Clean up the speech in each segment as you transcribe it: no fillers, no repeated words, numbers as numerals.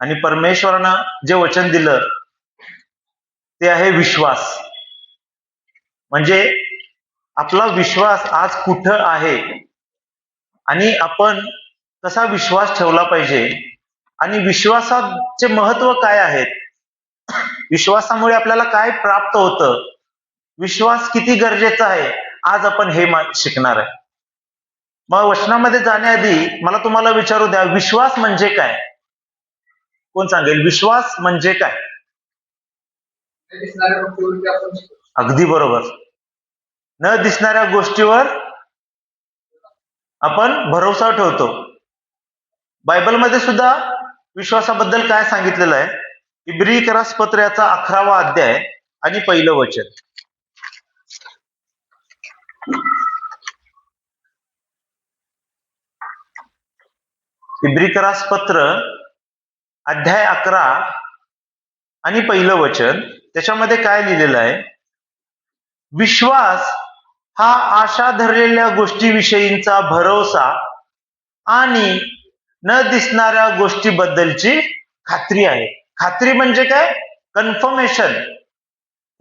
आणि परमेश्वरानं जे वचन दिलं ते आहे विश्वास. म्हणजे आपला विश्वास आज कुठं आहे आणि आपण कसा विश्वास ठेवला पाहिजे आणि विश्वासाचे महत्व काय आहेत, विश्वासामुळे आपल्याला काय प्राप्त होतं, विश्वास किती गरजेचा आहे, आज आपण हे शिकणार आहे. मग वचनामध्ये जाण्याआधी मला तुम्हाला विचारू द्या, विश्वास म्हणजे काय? कोण सांगेल विश्वास म्हणजे काय? अगदी बरोबर. न दिसणाऱ्या गोष्टीवर आपण भरोसा ठेवतो. बायबलमध्ये सुद्धा विश्वासाबद्दल काय सांगितलेलं आहे? इब्रियकरास पत्र याचा 11वा अध्याय आणि पहिलं वचन. इब्रियकरास पत्र अध्याय 11 आणि पहिलं वचन, त्याच्यामध्ये काय लिहिलेलं आहे? विश्वास हा आशा धरलेल्या गोष्टीविषयींचा भरोसा आणि न दिसणाऱ्या गोष्टीबद्दलची खात्री आहे. खात्री म्हणजे काय? कन्फर्मेशन.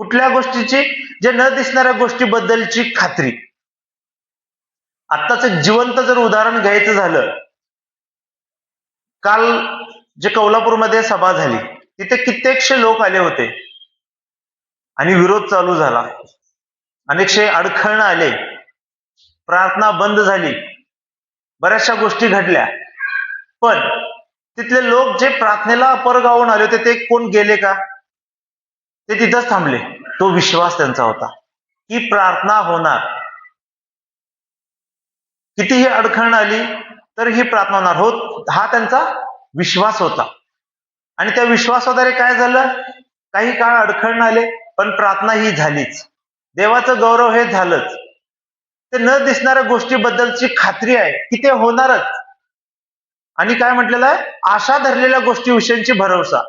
कुठल्या गोष्टीची? जे न दिसणाऱ्या गोष्टीबद्दलची खात्री. आत्ताच एक जिवंत जर उदाहरण घ्यायचं झालं, काल जे कोल्हापूरमध्ये सभा झाली तिथे कित्येकशे लोक आले होते आणि विरोध चालू झाला, अनेकशे अडखळणं आले, प्रार्थना बंद झाली, बऱ्याचशा गोष्टी घडल्या. पण तिथले लोक जे प्रार्थनेला परगावून आले होते ते कोण गेले का? ते तिथंच थांबले. तो विश्वास त्यांचा होता की प्रार्थना होणार. कितीही अडखळण आली तर ही प्रार्थना होणार होत, हा त्यांचा विश्वास होता. आणि त्या विश्वासाद्वारे काय झालं? काही काळ अडखळण आले पण प्रार्थना ही झालीच, देवाचं गौरव हे झालंच. ते न दिसणाऱ्या गोष्टीबद्दलची खात्री आहे की ते होणारच. आणि काय म्हटलेलं आहे? आशा धरलेल्या गोष्टीविषयीची भरोसा.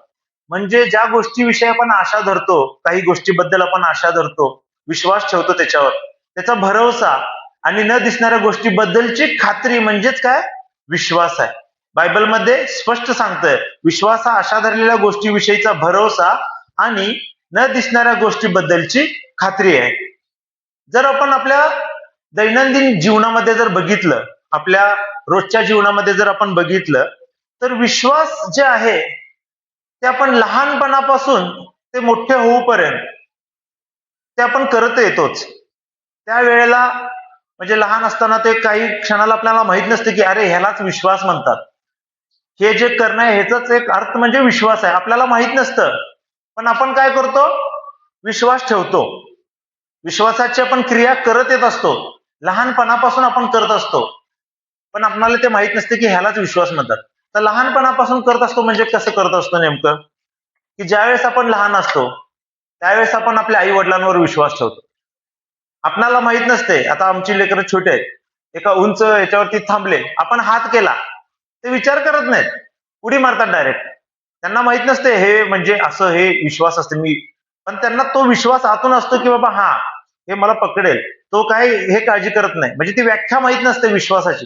म्हणजे ज्या गोष्टीविषयी आपण आशा धरतो, काही गोष्टीबद्दल आपण आशा धरतो, विश्वास ठेवतो त्याच्यावर, त्याचा भरोसा आणि न दिसणाऱ्या गोष्टीबद्दलची खात्री म्हणजेच काय? विश्वास आहे. बायबलमध्ये स्पष्ट सांगतंय, विश्वास हा आशा धरलेल्या गोष्टीविषयीचा भरोसा आणि न दिसणाऱ्या गोष्टीबद्दलची खात्री आहे. जर आपण आपल्या दैनंदिन जीवनामध्ये जर बघितलं, आपल्या रोजच्या जीवनामध्ये जर आपण बघितलं, तर विश्वास जे आहे ते आपण लहानपणापासून ते मोठे होऊपर्यंत ते आपण करत येतोच. त्यावेळेला म्हणजे लहान असताना ते काही क्षणाला आपल्याला माहित नसते की अरे ह्यालाच विश्वास म्हणतात, हे जे करणं आहे ह्याचाच एक अर्थ म्हणजे विश्वास आहे. आपल्याला माहित नसतं पण आपण काय करतो? विश्वास ठेवतो. विश्वासाची आपण क्रिया करत येत असतो, लहानपणापासून आपण करत असतो, पण आपल्याला ते माहित नसते की ह्यालाच विश्वास म्हणतात. तर लहानपणापासून करत असतो म्हणजे कसं करत असतो नेमकं? की ज्यावेळेस आपण लहान असतो त्यावेळेस आपण आपल्या आई वडिलांवर विश्वास ठेवतो. आपल्याला माहित नसते, आता आमची लेकरं छोटे आहेत, एका उंच याच्यावरती थांबले, आपण हात केला, ते विचार करत नाहीत, उडी मारतात डायरेक्ट. त्यांना माहित नसते हे म्हणजे असं हे विश्वास असते मी, पण त्यांना तो विश्वास आतून असतो की बाबा हा हे मला पकडेल. तो काय हे काळजी करत नाही, म्हणजे ती व्याख्या माहित नसते विश्वासाची,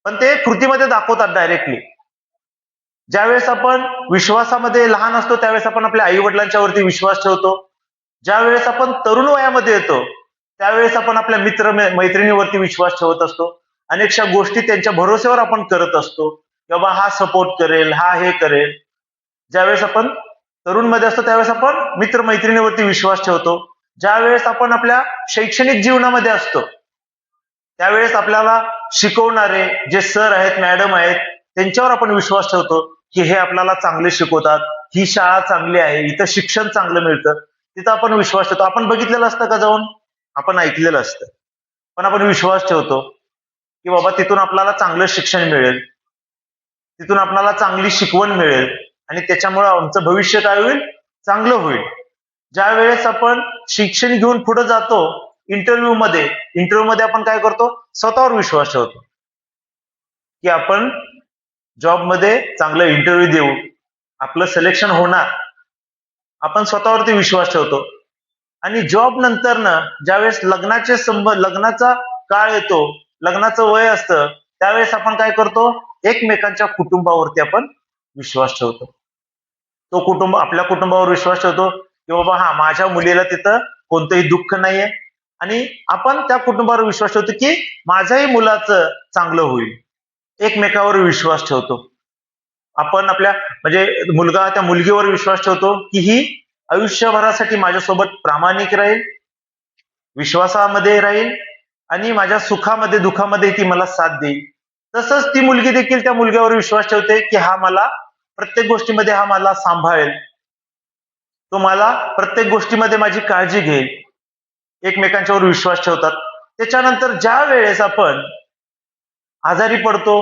पण ते कृतीमध्ये दाखवतात डायरेक्टली. ज्यावेळेस आपण विश्वासामध्ये लहान असतो त्यावेळेस आपण आपल्या आई वडिलांच्या वरती विश्वास ठेवतो. ज्यावेळेस आपण तरुण वयामध्ये येतो त्यावेळेस आपण आपल्या मित्र मैत्रिणीवरती विश्वास ठेवत असतो. अनेकशा गोष्टी त्यांच्या भरोश्यावर आपण करत असतो की बाबा हा सपोर्ट करेल, हा हे करेल. ज्यावेळेस आपण तरुण मध्ये असतो त्यावेळेस आपण मित्र मैत्रिणीवरती विश्वास ठेवतो. ज्यावेळेस आपण आपल्या शैक्षणिक जीवनामध्ये असतो त्यावेळेस आपल्याला शिकवणारे जे सर आहेत, मॅडम आहेत, त्यांच्यावर आपण विश्वास ठेवतो की हे आपल्याला चांगले शिकवतात, ही शाळा चांगली आहे, इथं शिक्षण चांगलं मिळतं, तिथं आपण विश्वास ठेवतो. आपण बघितलेलं असतं का जाऊन? आपण ऐकलेलं असतं, पण आपण विश्वास ठेवतो की बाबा तिथून आपल्याला चांगलं शिक्षण मिळेल, तिथून आपल्याला चांगली शिकवण मिळेल आणि त्याच्यामुळे आमचं भविष्य काय होईल? चांगलं होईल. ज्या वेळेस आपण शिक्षण घेऊन पुढे जातो इंटरव्ह्यू मध्ये आपण काय करतो? स्वतःवर विश्वास ठेवतो की आपण जॉबमध्ये चांगलं इंटरव्ह्यू देऊ, आपलं सिलेक्शन होणार, आपण स्वतःवरती विश्वास ठेवतो. आणि जॉब नंतर ना ज्यावेळेस लग्नाचा काळ येतो, लग्नाचं वय असतं, त्यावेळेस आपण काय करतो? एकमेकांच्या कुटुंबावरती आपण विश्वास ठेवतो. तो आपल्या कुटुंबावर विश्वास ठेवतो की बाबा हा माझ्या मुलीला तिथं कोणतंही दुःख नाहीये, आणि आपण त्या कुटुंबावर विश्वास ठेवतो की माझ्याही मुलाचं चांगलं होईल. एकमेकावर विश्वास ठेवतो आपण. आपल्या म्हणजे मुलगा त्या मुलगीवर विश्वास ठेवतो की ही आयुष्यभरासाठी माझ्यासोबत प्रामाणिक राहील, विश्वासामध्ये राहील, आणि माझ्या सुखामध्ये दुःखामध्ये ती मला साथ देईल. तसंच ती मुलगी देखील त्या मुलग्यावर विश्वास ठेवते की हा मला प्रत्येक गोष्टीमध्ये हा मला सांभाळेल, तो मला प्रत्येक गोष्टीमध्ये माझी काळजी घेईल. एकमेकांच्यावर विश्वास ठेवतात. त्याच्यानंतर ज्या वेळेस आपण आजारी पडतो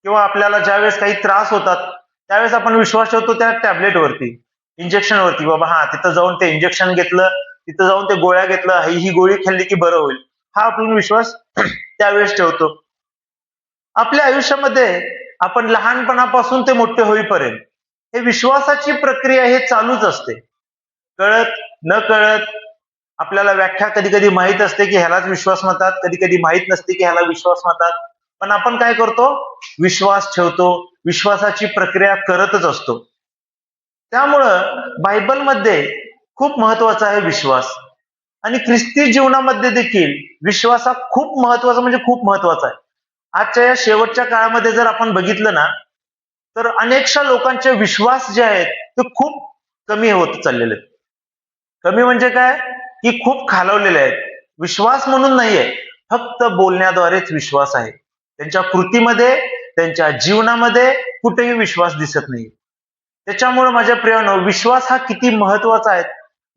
किंवा आपल्याला ज्यावेळेस काही त्रास होतात, त्यावेळेस आपण विश्वास ठेवतो त्या टॅबलेटवरती, इंजेक्शनवरती. बाबा हा तिथं जाऊन ते इंजेक्शन घेतलं, तिथं जाऊन ते गोळ्या घेतलं, ही गोळी खाल्ली की बरं होईल, हा आपण विश्वास त्यावेळेस ठेवतो. आपल्या आयुष्यामध्ये आपण लहानपणापासून ते मोठे होईपर्यंत हे विश्वासाची प्रक्रिया हे चालूच असते. कळत न कळत आपल्याला व्याख्या कधी कधी माहित असते की ह्यालाच विश्वास म्हणतात, कधी कधी माहित नसते की ह्याला विश्वास म्हणतात. पण आपण काय करतो? विश्वास ठेवतो, विश्वासाची प्रक्रिया करतच असतो. त्यामुळं बायबलमध्ये खूप महत्वाचा आहे विश्वास, आणि ख्रिस्ती जीवनामध्ये देखील विश्वास हा खूप महत्वाचा, म्हणजे खूप महत्वाचा आहे. आजच्या या शेवटच्या काळामध्ये जर आपण बघितलं ना, तर अनेकशा लोकांचे विश्वास जे आहेत ते खूप कमी होत चाललेले आहेत. कमी म्हणजे काय? की खूप खालवलेले आहेत. विश्वास म्हणून नाहीये, फक्त बोलण्याद्वारेच विश्वास आहे. त्यांच्या कृतीमध्ये, त्यांच्या जीवनामध्ये कुठेही विश्वास दिसत नाही. त्याच्यामुळे माझ्या प्रियानो, विश्वास हा किती महत्वाचा आहे.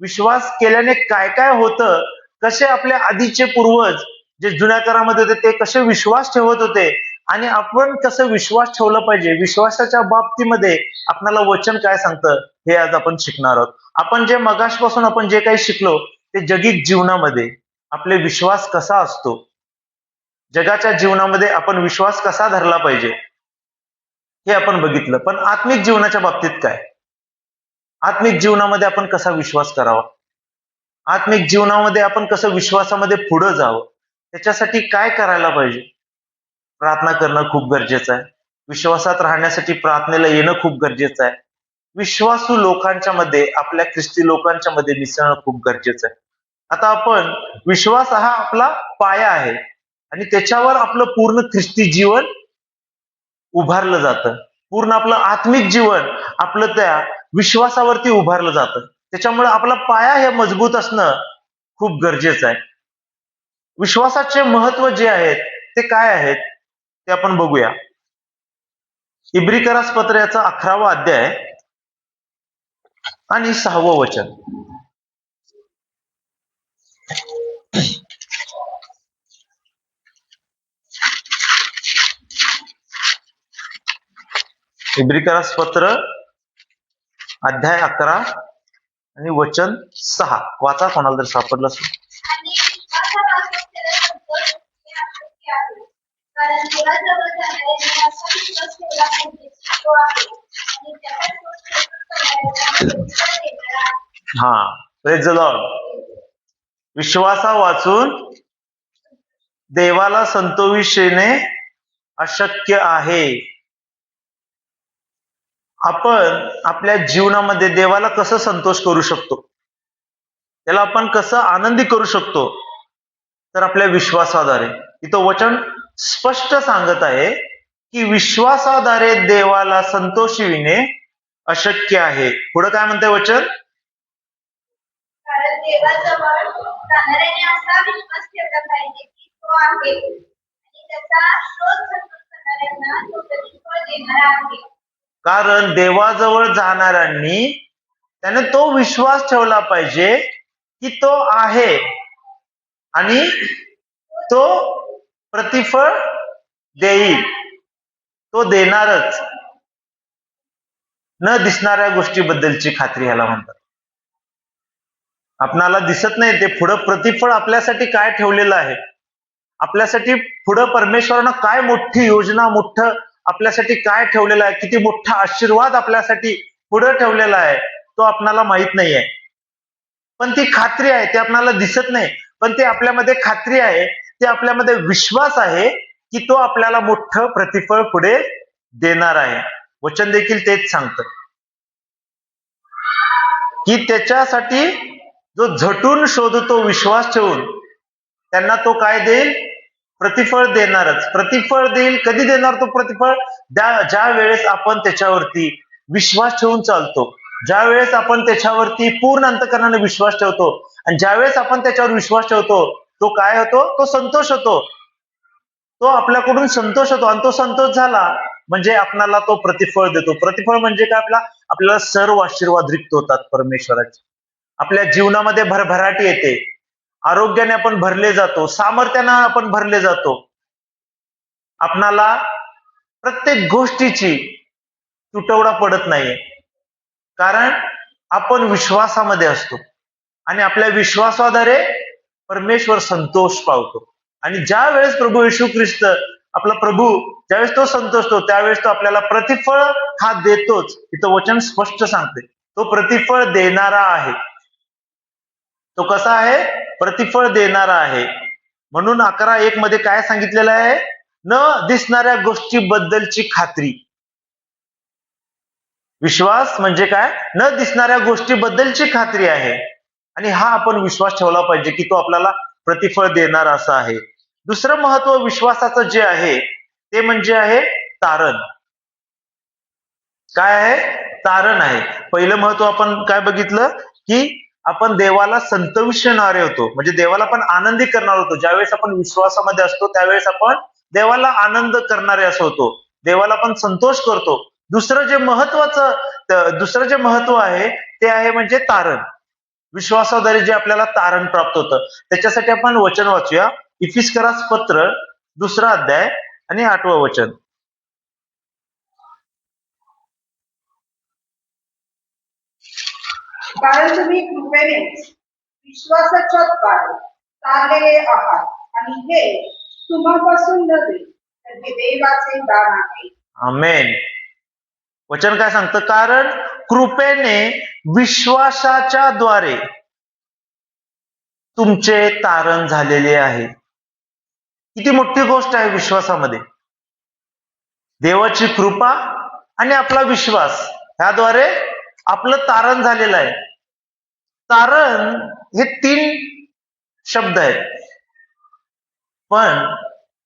विश्वास केल्याने काय काय होतं, कसे आपले आधीचे पूर्वज जे जुन्या काळामध्ये होते ते कसे विश्वास ठेवत होते, आणि आपण कसं विश्वास ठेवला पाहिजे, विश्वासाच्या बाबतीमध्ये आपल्याला वचन काय सांगतं, हे आज आपण शिकणार आहोत. आपण जे मगाशपासून आपण जे काही शिकलो ते जगिक जीवनामध्ये आपले विश्वास कसा असतो, जगाच्या जीवनामध्ये आपण विश्वास कसा धरला पाहिजे, हे आपण बघितलं. पण आत्मिक जीवनाच्या बाबतीत काय? आत्मिक जीवनामध्ये आपण कसा विश्वास करावा, आत्मिक जीवनामध्ये आपण कसं विश्वासामध्ये पुढे जावं, त्याच्यासाठी काय करायला पाहिजे? प्रार्थना करणं खूप गरजेचं आहे. विश्वासात राहण्यासाठी प्रार्थनेला येणं खूप गरजेचं आहे. विश्वासू लोकांच्या मध्ये, आपल्या ख्रिस्ती लोकांच्या मध्ये मिसळणं खूप गरजेचं आहे. आता आपण, विश्वास हा आपला पाया आहे, आणि त्याच्यावर आपलं पूर्ण ख्रिस्ती जीवन उभारलं जातं. पूर्ण आपलं आत्मिक जीवन आपलं त्या विश्वासावरती उभारलं जातं. त्याच्यामुळे आपला पाया हे मजबूत असणं खूप गरजेचं आहे. विश्वासाचे महत्व जे आहेत ते काय आहेत ते आपण बघूया. इब्रिकरास पत्र याचा 11वा अध्याय आणि 6वं वचन. इब्रिकरास पत्र अध्याय 11 आणि वचन 6 वाचा, कोणाला जर सापडलं असेल. हा, प्रेज द लॉर्ड. विश्वासा वाचून देवाला संतोषिणे अशक्य आहे. आपण आपल्या जीवनामध्ये देवाला कसं संतोष करू शकतो, त्याला आपण कसं आनंदी करू शकतो, तर आपल्या विश्वासाद्वारे. इथं वचन स्पष्ट सांगत आहे की विश्वासाद्वारे देवाला संतोषविणे अशक्य आहे. पुढे काय म्हणते वचन? कारण देवाजवळ जाणाऱ्याने असा विश्वास ठेवला पाहिजे की तो आहे, आणि त्याचा शोध करणाऱ्यांना तो प्रतिफळ देणारा आहे. कारण देवाजवळ जाणाऱ्यांनी त्याने तो विश्वास ठेवला पाहिजे की तो आहे, आणि तो प्रतिफळ देईल, तो देणारच. न दिसणाऱ्या गोष्टीबद्दलची खात्री ह्याला म्हणतात. आपणाला दिसत नाही ते पुढं प्रतिफळ आपल्यासाठी काय ठेवलेलं आहे, आपल्यासाठी पुढं परमेश्वरानं काय मोठी योजना, मोठं आपल्यासाठी काय ठेवलेलं आहे, किती मोठा आशीर्वाद आपल्यासाठी पुढं ठेवलेला आहे, तो आपणाला माहित नाहीये. पण ती खात्री आहे, ते आपल्याला दिसत नाही, पण ते आपल्यामध्ये खात्री आहे, ते आपल्यामध्ये विश्वास आहे की तो आपल्याला मोठं प्रतिफळ पुढे देणार आहे. वचन देखील तेच सांगतं. की त्याच्यासाठी जो झटून शोधतो विश्वास ठेवून, त्यांना तो काय देईल? प्रतिफळ देणारच. प्रतिफळ देईल. कधी देणार तो प्रतिफळ? ज्या वेळेस आपण त्याच्यावरती विश्वास ठेवून चालतो, ज्या वेळेस आपण त्याच्यावरती पूर्ण अंतःकरणाने विश्वास ठेवतो, आणि ज्यावेळेस आपण त्याच्यावर विश्वास ठेवतो, तो काय होतो? तो संतोष होतो. तो आपल्याकडून संतोष होतो, आणि तो संतोष झाला म्हणजे आपल्याला तो प्रतिफळ देतो. प्रतिफळ म्हणजे काय? आपल्याला सर्व आशीर्वाद रिक्त होतात परमेश्वराचे. आपल्या जीवनामध्ये भरभराटी येते, आरोग्याने आपण भरले जातो, सामर्थ्याने आपण भरले जातो. आपणाला प्रत्येक गोष्टीची तुटवडा पडत नाहीये, कारण आपण विश्वासामध्ये असतो, आणि आपल्या विश्वासाद्वारे परमेश्वर संतोष पावतो. आणि ज्या वेळेस प्रभू येशू ख्रिस्त आपला प्रभू ज्यावेळेस तो संतोषतो, त्यावेळेस तो आपल्याला प्रतिफळ हा देतोच. इथं वचन स्पष्ट सांगते, तो प्रतिफळ देणारा आहे. तो कसा आहे? प्रतिफळ देणारा आहे. म्हणून 11:1 मध्ये काय सांगितलेलं आहे? न दिसणाऱ्या गोष्टीबद्दलची खात्री. विश्वास म्हणजे काय? न दिसणाऱ्या गोष्टीबद्दलची खात्री आहे. आणि हा आपण विश्वास ठेवला पाहिजे की तो आपल्याला प्रतिफळ देणार असा आहे. दुसरं महत्व विश्वासाचं जे आहे ते म्हणजे आहे तारण. काय आहे? तारण आहे. पहिलं महत्व आपण काय बघितलं? की आपण देवाला संतविषणारे होतो, म्हणजे देवाला पण आनंदी करणार होतो. ज्यावेळेस आपण विश्वासामध्ये असतो त्यावेळेस आपण देवाला आनंद करणारे असं होतो, देवाला पण संतोष करतो. दुसरं जे महत्व आहे ते आहे म्हणजे तारण. विश्वासाद्वारे जे आपल्याला तारण प्राप्त होतं, त्याच्यासाठी आपण वचन वाचूया. इफिस्करास पत्र 2 अध्याय आणि 8वं वचन. कारण तुम्ही कृपेने विश्वासाच्या द्वारे तारलेले आहात, आणि हे तुम्हापासून नव्हे, तर हे देवाचे दान आहे. आमेन. वचन काय सांगतं? कारण कृपेने विश्वासाच्या द्वारे तुमचे तारण झालेले आहे. किती मोठी गोष्ट आहे विश्वासामध्ये. देवाची कृपा आणि आपला विश्वास ह्याद्वारे आपलं तारण झालेलं आहे. तारण हे 3 शब्द आहेत, पण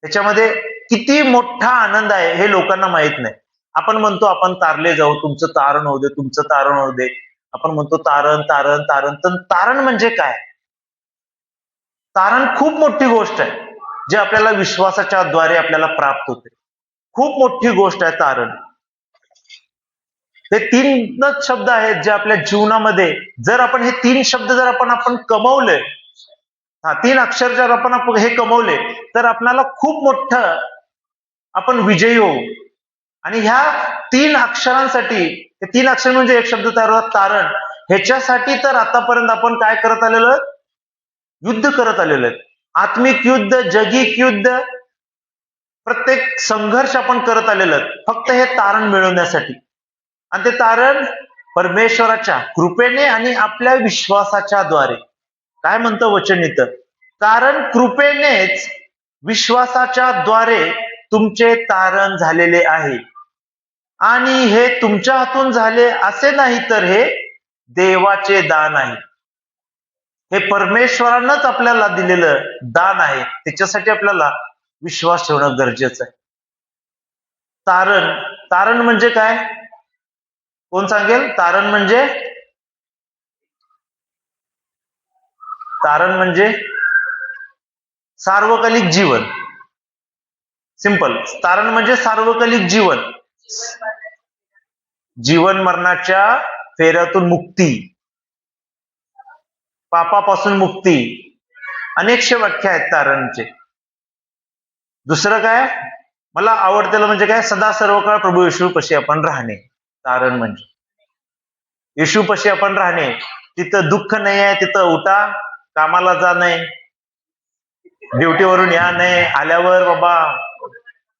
त्याच्यामध्ये किती मोठा आनंद आहे हे लोकांना माहित नाही. आपण म्हणतो आपण तारले जाऊ, तुमचं तारण होऊ दे, तुमचं तारण होऊ दे. आपण म्हणतो तारण तारण तारण. तर तारण म्हणजे काय? तारण खूप मोठी गोष्ट आहे, जे आपल्याला विश्वासाच्या द्वारे आपल्याला प्राप्त होते. खूप मोठी गोष्ट आहे तारण. हे 3च शब्द आहेत जे आपल्या जीवनामध्ये, जर आपण हे 3 शब्द जर आपण कमवले, 3 अक्षर जर आपण हे कमवले, तर आपल्याला खूप मोठं आपण विजयी होऊ. आणि ह्या 3 अक्षरांसाठी, हे 3 अक्षर म्हणजे एक शब्द तयार होतात, तारण. ह्याच्यासाठी तर आतापर्यंत आपण काय करत आलेलो आहे? युद्ध करत आलेलो आहे. आत्मिक युद्ध, जगिक युद्ध, प्रत्येक संघर्ष आपण करत आलेलो आहे फक्त हे तारण मिळवण्यासाठी. आणि ते तारण परमेश्वराच्या कृपेने आणि आपल्या विश्वासाच्या द्वारे. काय म्हणतं वचन इथं? कारण कृपेनेच विश्वासाच्या द्वारे तुमचे तारण झालेले आहे, आणि हे तुमच्या हातून झाले असे नाही, तर हे देवाचे दान आहे. हे परमेश्वरानंच आपल्याला दिलेलं दान आहे. त्याच्यासाठी आपल्याला विश्वास ठेवणं गरजेचं आहे. तारण, तारण म्हणजे काय? कोण सांगेल? तारण म्हणजे सार्वकालिक जीवन. सिंपल. तारण म्हणजे सार्वकालिक जीवन, जीवन मरणाच्या फेऱ्यातून मुक्ती, पापापासून मुक्ती. अनेकशे व्याख्या आहेत तारणचे. दुसरं काय? मला आवडतेलं म्हणजे काय? सदा सर्व काळ प्रभू येशूपाशी आपण राहणे. तारण म्हणजे येशूपाशी आपण राहणे. तिथं दुःख नाही आहे, तिथं उठा, कामाला जा नाही, ड्युटीवरून या नाही, आल्यावर बाबा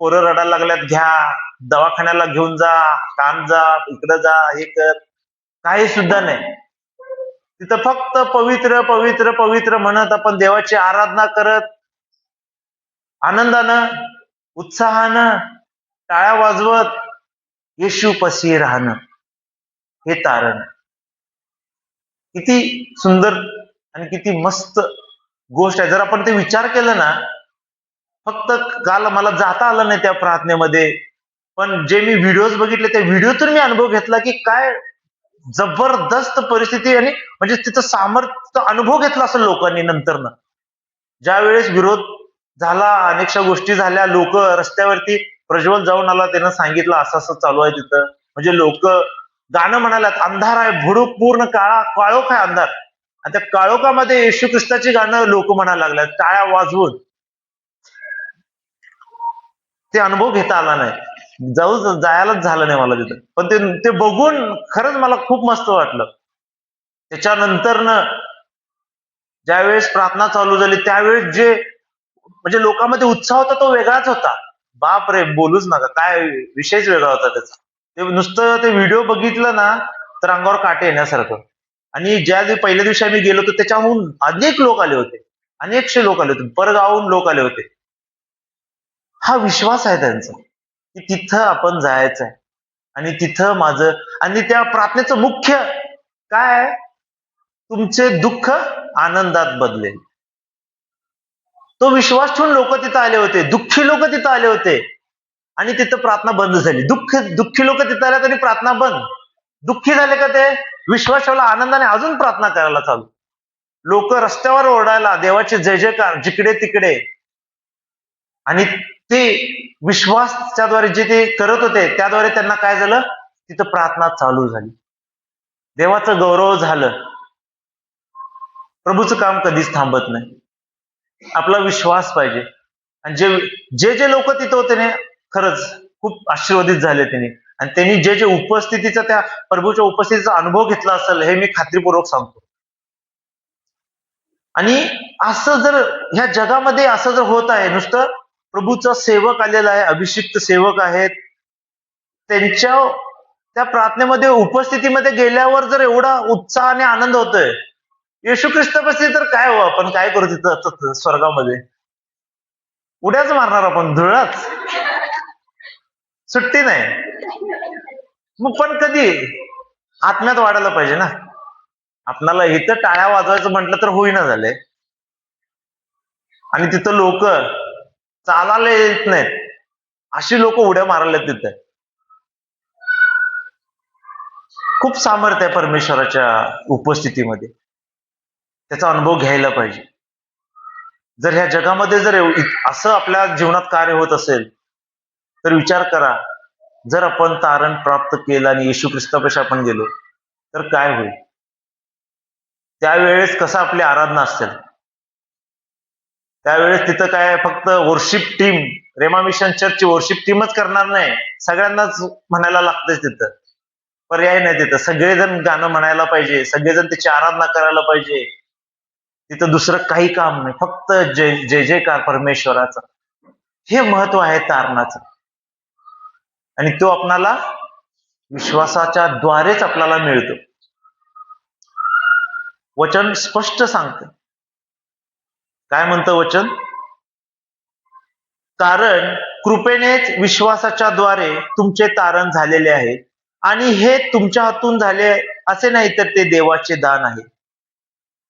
पोरं रडायला लागल्यात घ्या, दवाखान्याला घेऊन जा, काम जा, इकडं जा, हे कर, काही सुद्धा नाही. तिथं फक्त पवित्र पवित्र पवित्र म्हणत आपण देवाची आराधना करत, आनंदानं, उत्साहानं, टाळ्या वाजवत येशूपाशी राहणं, हे तारण. किती सुंदर आणि किती मस्त गोष्ट आहे. जर आपण ते विचार केलं ना, फक्त काल मला जाता आलं नाही त्या प्रार्थनेमध्ये, पण जे मी व्हिडिओज बघितले त्या व्हिडिओतून मी अनुभव घेतला की काय जबरदस्त परिस्थिती, आणि म्हणजे तिथं सामर्थ्य अनुभव घेतला असेल लोकांनी नंतर. ज्या वेळेस विरोध झाला, अनेकशा गोष्टी झाल्या, लोक रस्त्यावरती, प्रज्वल जाऊन आला, त्यानं सांगितलं असं असं चालू आहे तिथं, म्हणजे लोक गाणं म्हणाल्यात, अंधार आहे, भुडूक पूर्ण काळोख आहे, अंधार, आणि त्या काळोखामध्ये येशू ख्रिस्ताची गाणं लोक म्हणायला लागल्यात टाळ्या वाजवून. ते अनुभव घेता आला नाही, जायलाच झालं नाही मला तिथं, पण ते ते बघून खरंच मला खूप मस्त वाटलं. त्याच्यानंतर ज्यावेळेस प्रार्थना चालू झाली त्यावेळेस जे म्हणजे लोकांमध्ये उत्साह होता तो वेगळाच होता. बाप रे, बोलूच नका, काय विषयच वेगळा होता त्याचा. ते नुसतं ते व्हिडिओ बघितलं ना तर अंगावर काटे येण्यासारखं. आणि पहिल्या दिवशी आम्ही गेलो होतो त्याच्याहून अनेक लोक आले होते, अनेकशे लोक आले होते, परगावून लोक आले होते. हा विश्वास आहे त्यांचा की तिथं आपण जायचं आहे, आणि तिथं माझं, आणि त्या प्रार्थनेचं मुख्य काय आहे, तुमचे दुःख आनंदात बदलेल. तो विश्वास ठेवून लोक तिथं आले होते, दुःखी लोक तिथं आले होते, आणि तिथं प्रार्थना बंद झाली. दुःखी लोक तिथं आले आणि प्रार्थना बंद. दुःखी झाले का ते, विश्वास ठेवला, आनंदाने अजून प्रार्थना करायला चालू. लोक रस्त्यावर ओरडायला देवाचे जय जयकार जिकडे तिकडे, आणि ते विश्वासाद्वारे जे ते करत होते त्याद्वारे त्यांना काय झालं, तिथं प्रार्थना चालू झाली, देवाचं गौरव झालं. प्रभूचं काम कधीच थांबत नाही. आपला विश्वास पाहिजे. आणि जे जे लोक तिथं होते ना, खरंच खूप आशीर्वादित झाले त्यांनी, आणि त्यांनी जे जे उपस्थितीचा, त्या प्रभूच्या उपस्थितीचा अनुभव घेतला असेल हे मी खात्रीपूर्वक सांगतो. आणि असं जर ह्या जगामध्ये असं जर होत आहे, नुसतं प्रभूचा सेवक आलेला आहे, अभिषिक्त सेवक आहेत, त्यांच्या त्या प्रार्थनेमध्ये उपस्थितीमध्ये गेल्यावर जर एवढा उत्साह आणि आनंद होतोय, येशू ख्रिस्तापाशी तर काय हो, आपण काय करू तिथं स्वर्गामध्ये, उड्याच मारणार आपण, धुळाच, सुट्टी नाही. मग पण कधी आत्म्यात वाढायला पाहिजे ना. आपल्याला इथं टाळ्या वाजवायचं म्हटलं तर होईना झालंय, आणि तिथं लोक चालायला येत नाहीत, अशी लोक उड्या मारायला तिथं. खूप सामर्थ्य आहे परमेश्वराच्या उपस्थितीमध्ये, त्याचा अनुभव घ्यायला पाहिजे. जर ह्या जगामध्ये जर असं आपल्या जीवनात कार्य होत असेल तर विचार करा, जर आपण तारण प्राप्त केलं आणि येशू ख्रिस्तापाशी आपण गेलो तर काय होईल. त्यावेळेस कसं आपली आराधना असेल, त्यावेळेस तिथं काय फक्त वर्शिप टीम, रेमा मिशन चर्चची वर्शिप टीमच करणार नाही, सगळ्यांनाच म्हणायला लागतंच तिथं, पर्याय नाही तिथं. सगळेजण गाणं म्हणायला पाहिजे, सगळेजण त्याची आराधना करायला पाहिजे. तिथं दुसरं काही काम नाही, फक्त जय जय जयकार परमेश्वराचा. हे महत्व आहे तारणाचं, आणि तो आपणाला विश्वासाच्या द्वारेच आपल्याला मिळतो. वचन स्पष्ट सांगतं. काय म्हणतं वचन, कारण कृपेनेच विश्वासाच्या द्वारे तुमचे तारण झालेले आहे, आणि हे तुमच्या हातून झाले असे नाही, तर ते देवाचे दान आहे.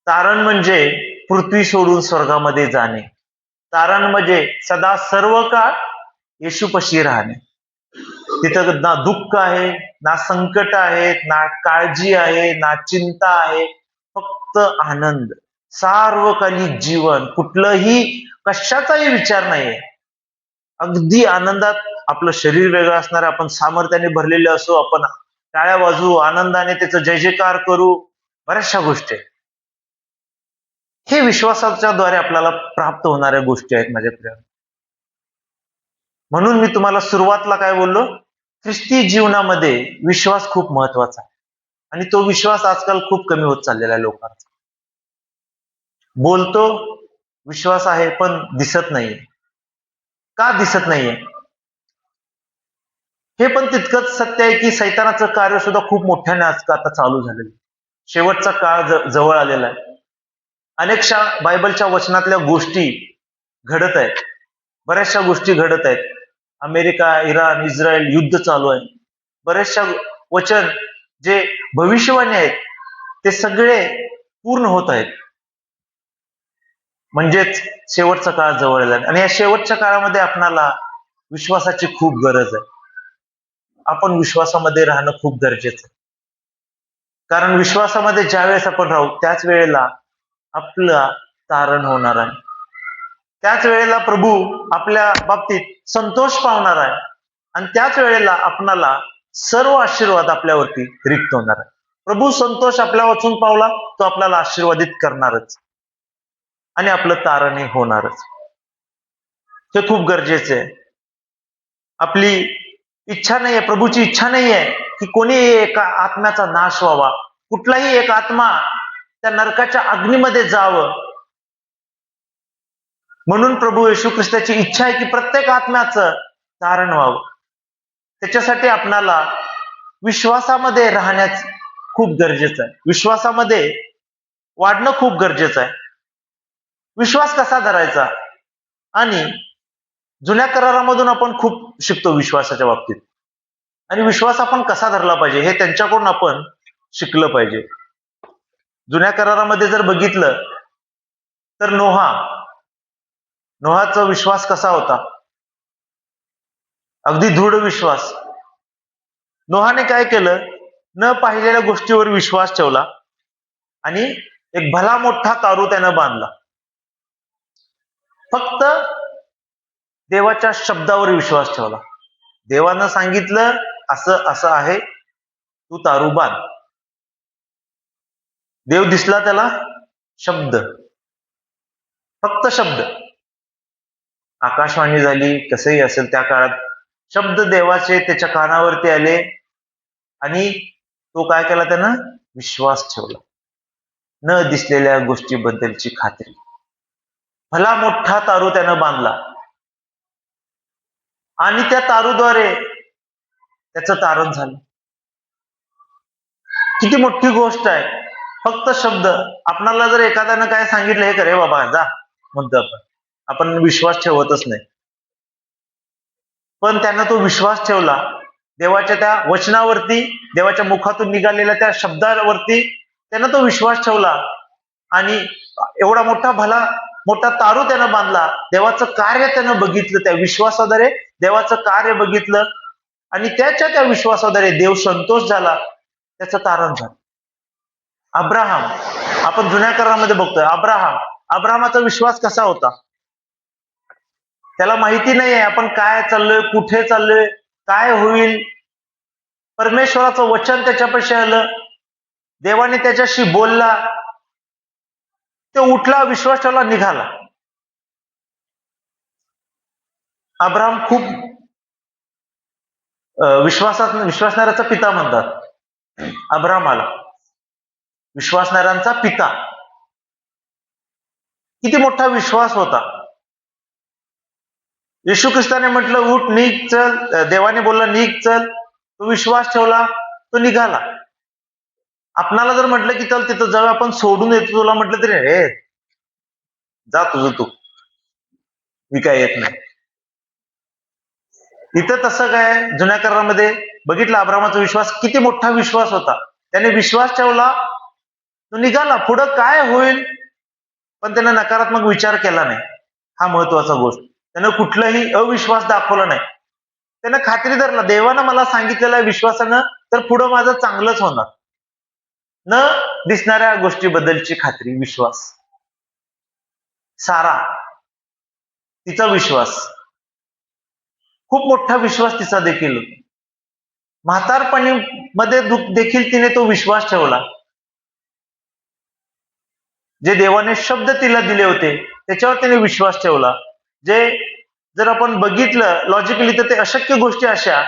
तारण म्हणजे पृथ्वी सोडून स्वर्गामध्ये जाणे. तारण म्हणजे सदा सर्व काळ येशूपाशी राहणे. तिथं ना दुःख आहे, ना संकट आहे, ना काळजी आहे, ना चिंता आहे, फक्त आनंद, सार्वकालिक जीवन, कुठलंही कशाचाही विचार नाहीये, अगदी आनंदात. आपलं शरीर वेगळं असणार, आपण सामर्थ्याने भरलेले असू, आपण टाळ्या वाजवू, आनंदाने त्याचं जय जयकार करू, बऱ्याचशा गोष्टी आहेत. हे विश्वासाच्या द्वारे आपल्याला प्राप्त होणाऱ्या गोष्टी आहेत माझ्या प्रिय. म्हणून मी तुम्हाला सुरुवातला काय बोललो, ख्रिस्ती जीवनामध्ये विश्वास खूप महत्वाचा आहे, आणि तो विश्वास आजकाल खूप कमी होत चाललेला आहे लोकांचा. बोलतो विश्वास आहे पण दिसत नाहीये. का दिसत नाहीये, हे पण तितकंच सत्य आहे की सैतानाचं कार्य सुद्धा खूप मोठ्याने आजकाल आता चालू झालेलं. शेवटचा काळ जवळ आलेला आहे. अनेकशा बायबलच्या वचनातल्या गोष्टी घडत आहेत, बऱ्याचशा गोष्टी घडत आहेत. अमेरिका, इराण, इस्रायल युद्ध चालू आहे. बरेचशा वचन जे भविष्यवाणी आहेत ते सगळे पूर्ण होत आहेत. म्हणजेच शेवटचा काळ जवळ आला आणि या शेवटच्या काळामध्ये आपणाला विश्वासाची खूप गरज आहे. आपण विश्वासामध्ये राहणं खूप गरजेचं आहे. कारण विश्वासामध्ये ज्यावेळेस आपण राहू त्याच वेळेला आपलं तारण होणार आहे. त्याच वेळेला प्रभू आपल्या बाबतीत संतोष पावणार आहे आणि त्याच वेळेला आपणाला सर्व आशीर्वाद आपल्यावरती रिक्त होणार आहे. प्रभू संतोष आपल्या वाचून पावला तो आपल्याला आशीर्वादित करणारच आणि आपलं तारण हे होणारच. हे खूप गरजेचे आहे. आपली इच्छा नाहीये, प्रभूची इच्छा नाहीये की कोणी एका आत्म्याचा नाश व्हावा, कुठलाही एक आत्मा त्या नरकाच्या अग्नीमध्ये जावं. म्हणून प्रभू येशू ख्रिस्ताची इच्छा आहे की प्रत्येक आत्म्याचं तारण व्हावं. त्याच्यासाठी आपणाला विश्वासामध्ये राहण्याच खूप गरजेचं आहे. विश्वासामध्ये वाढणं खूप गरजेचं आहे. विश्वास कसा धरायचा आणि जुन्या करारामधून आपण खूप शिकतो विश्वासाच्या बाबतीत आणि विश्वास आपण कसा धरला पाहिजे हे त्यांच्याकडून आपण शिकलं पाहिजे. जुन्या करारामध्ये जर बघितलं तर नोहाचा विश्वास कसा होता? अगदी दृढ विश्वास. नोहाने काय केलं? न पाहिलेल्या गोष्टीवर विश्वास ठेवला आणि एक भला मोठा तारू त्यानं बांधला. फक्त देवाच्या शब्दावर विश्वास ठेवला. देवानं सांगितलं असं असं आहे, तू तारू बांध. देव दिसला त्याला, शब्द, फक्त शब्द. आकाशवाणी झाली, कसंही असेल त्या काळात शब्द देवाचे त्याच्या कानावरती आले आणि तो काय केला? त्यानं विश्वास ठेवला. न दिसलेल्या गोष्टीबद्दलची खात्री. भला मोठा तारू त्यानं बांधला आणि त्या तारूद्वारे त्याचं तारण झालं. किती मोठी गोष्ट आहे. फक्त शब्द. आपणाला जर एखाद्यानं काय सांगितलं, हे करे बाबा जा, म्हणतो आपण विश्वास ठेवतच नाही. पण त्यानं तो विश्वास ठेवला देवाच्या त्या वचनावरती, देवाच्या मुखातून निघालेल्या त्या शब्दावरती त्यानं तो विश्वास ठेवला आणि एवढा मोठा तारू त्यानं बांधला. देवाचं कार्य त्यानं बघितलं, त्या विश्वासाद्वारे देवाचं कार्य बघितलं आणि त्या विश्वासाद्वारे देव संतोष झाला, त्याचं तारण झालं. अब्राहम, आपण जुन्या करारामध्ये बघतोय अब्राहमाचा विश्वास कसा होता? त्याला माहिती नाहीये आपण काय चाललोय, कुठे चाललोय, काय होईल. परमेश्वराचं वचन त्याच्यापाशी आलं, देवाने त्याच्याशी बोलला, तो उठला, विश्वास ठेवला, निघाला. अब्राहम खूप विश्वासणाऱ्याचा पिता म्हणतात अब्राहमाला. विश्वासणाऱ्यांचा पिता. किती मोठा विश्वास होता. येशू ख्रिस्ताने म्हटलं उठ, निघ, चल. देवाने बोललं निघ, चल. तो विश्वास ठेवला, तो निघाला. आपणाला जर म्हटलं की चल तिथं जाऊ, आपण सोडून येतो, तुला म्हटलं तरी हे जा तुझं तू, मी काय येत नाही. इथं तसं काय? जुन्या करारामध्ये बघितलं अब्राहमाचा विश्वास, किती मोठा विश्वास होता. त्याने विश्वास ठेवला, तो निघाला. पुढं काय होईल पण त्यानं नकारात्मक विचार केला नाही. हा महत्वाचा गोष्ट. त्यानं कुठलाही अविश्वास दाखवला नाही. त्यानं खात्री धरला, देवानं मला सांगितलेल्या विश्वासानं तर पुढं माझं चांगलंच होणार. न दिसणाऱ्या गोष्टीबद्दलची खात्री, विश्वास. सारा, तिचा विश्वास, खूप मोठा विश्वास तिचा देखील. म्हातारपणी मध्ये देखील तिने तो विश्वास ठेवला. जे देवाने शब्द तिला दिले होते त्याच्यावर तिने विश्वास ठेवला. जे जर आपण बघितलं लॉजिकली तर ते अशक्य गोष्टी अशा,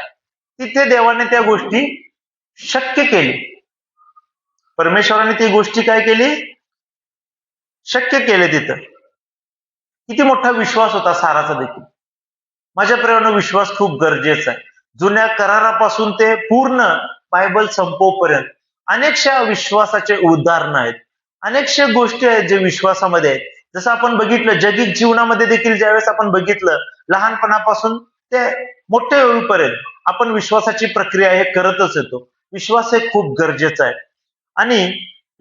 तिथे देवाने त्या गोष्टी शक्य केली. परमेश्वराने ती गोष्टी काय केली? शक्य केले तिथं. किती मोठा विश्वास होता साराचा देखील. माझ्या प्रियानो, विश्वास खूप गरजेचा आहे. जुन्या करारापासून ते पूर्ण बायबल संपवपर्यंत अनेकशा विश्वासाचे उदाहरणं आहेत. अनेकशा गोष्टी आहेत जे विश्वासामध्ये आहेत. जसं आपण बघितलं जगिक जीवनामध्ये देखील ज्यावेळेस आपण बघितलं, लहानपणापासून ते मोठे होईपर्यंत आपण विश्वासाची प्रक्रिया हे करतच येतो. विश्वास हे खूप गरजेचा आहे आणि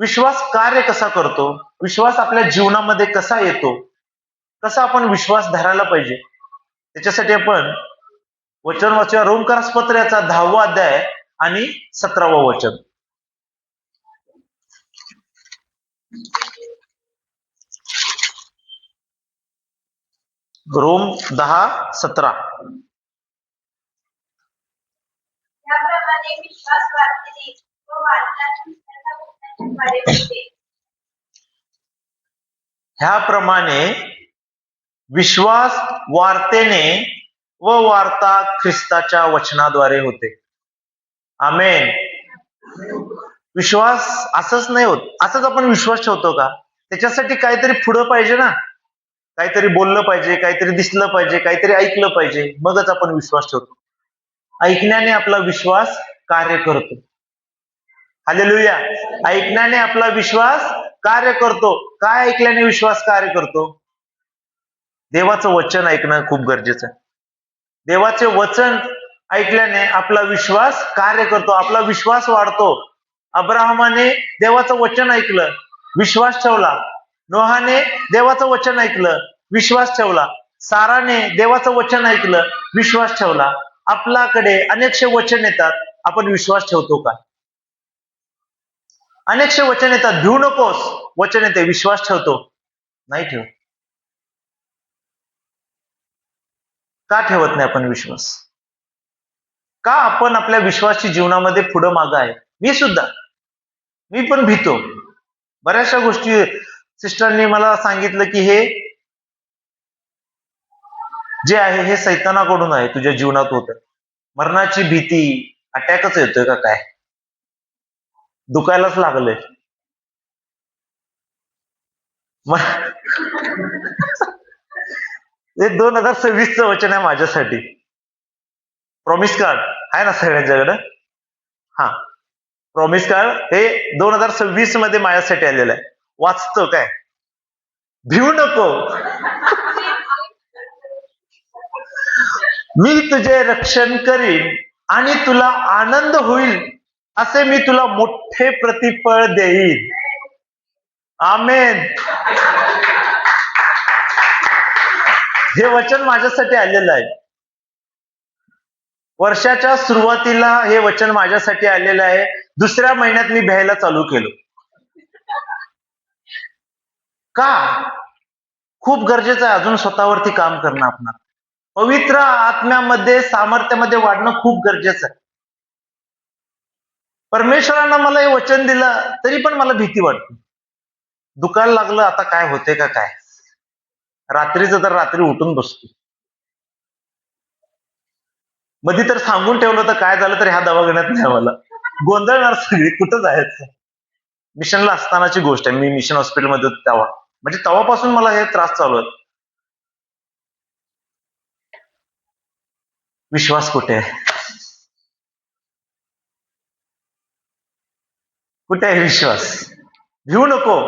विश्वास कार्य कसा करतो, विश्वास आपल्या जीवनामध्ये कसा येतो, कसा आपण विश्वास धरायला पाहिजे, त्याच्यासाठी आपण वचन वाचूया. रोमकरासपत्राचा 10वा अध्याय आणि 17वा वचन. रोम 10:17. याप्रमाणे विश्वास वाढते व वाढताना त्याचा वचनाचे कार्य होते. ह्याप्रमाणे विश्वास वार्तेने व वार्ता ख्रिस्ताच्या वचनाद्वारे होते. आमेन. विश्वास असंच नाही होत. असंच आपण विश्वास ठेवतो का? त्याच्यासाठी काहीतरी पुढं पाहिजे ना, काहीतरी बोललं पाहिजे, काहीतरी दिसलं पाहिजे, काहीतरी ऐकलं पाहिजे, मगच आपण विश्वास ठेवतो. ऐकण्याने आपला विश्वास कार्य करतो. हालेलुया. ऐकण्याने आपला विश्वास कार्य करतो. काय ऐकल्याने विश्वास कार्य करतो? देवाचं वचन ऐकणं खूप गरजेचं आहे. देवाचे वचन ऐकल्याने आपला विश्वास कार्य करतो, आपला विश्वास वाढतो. अब्राहमाने देवाचं वचन ऐकलं, विश्वास ठेवला. नोहाने देवाचं वचन ऐकलं, विश्वास ठेवला. साराने देवाचं वचन ऐकलं, विश्वास ठेवला. आपल्याकडे अनेकशे वचन येतात, आपण विश्वास ठेवतो का? अनेकशे वचन येतात, भिऊ नकोस वचन येते, विश्वास ठेवतो? नाही ठेवत. का ठेवत नाही आपण विश्वास? का आपण आपल्या विश्वासी जीवनामध्ये पुढं मागं आहे? मी पण भीतो. बऱ्याचशा गोष्टी सिस्टरनी मला सांगितलं की हे जे आहे हे सैतानाकडून आहे, तुझ्या जीवनात होत. मरणाची भीती, अटॅकच येतोय का काय? दुखायलाच लागलंय. हे 2026 वचन आहे माझ्यासाठी. प्रॉमिस कार्ड आहे ना सगळ्यांच्याकडे? हा, प्रॉमिस कार्ड हे 2026 मध्ये माझ्यासाठी आलेलं आहे. वाचतो काय? भिऊ नको, मी तुझे रक्षण करीन आणि तुला आनंद होईल, असे मी तुला मोठे प्रतिफळ देईन. आमेन. हे वचन माझ्यासाठी आलेलं आहे. वर्षाच्या सुरुवातीला हे वचन माझ्यासाठी आलेलं आहे. दुसऱ्या महिन्यात मी भ्यायला चालू केलं. का? खूप गरजेचं आहे अजून स्वतःवरती काम करणं. आपणाला पवित्र आत्म्यामध्ये, सामर्थ्यामध्ये वाढणं खूप गरजेचं आहे. परमेश्वरानं मला हे वचन दिलं तरी पण मला भीती वाटते. दुखायला लागलं, आता काय होते का काय? रात्रीचं तर रात्री उठून बसतो. मधी तर सांगून ठेवलं तर काय झालं तर ह्या दवाखान्यात नाही, मला गोंधळणार सगळी, कुठं जायचं. मिशनला असतानाची गोष्ट आहे. मी मिशन हॉस्पिटलमध्ये होतो तेव्हा, म्हणजे तेव्हापासून मला हे त्रास चालू आहे. विश्वास कुठे आहे? कुठे आहे विश्वास? भिऊ नको,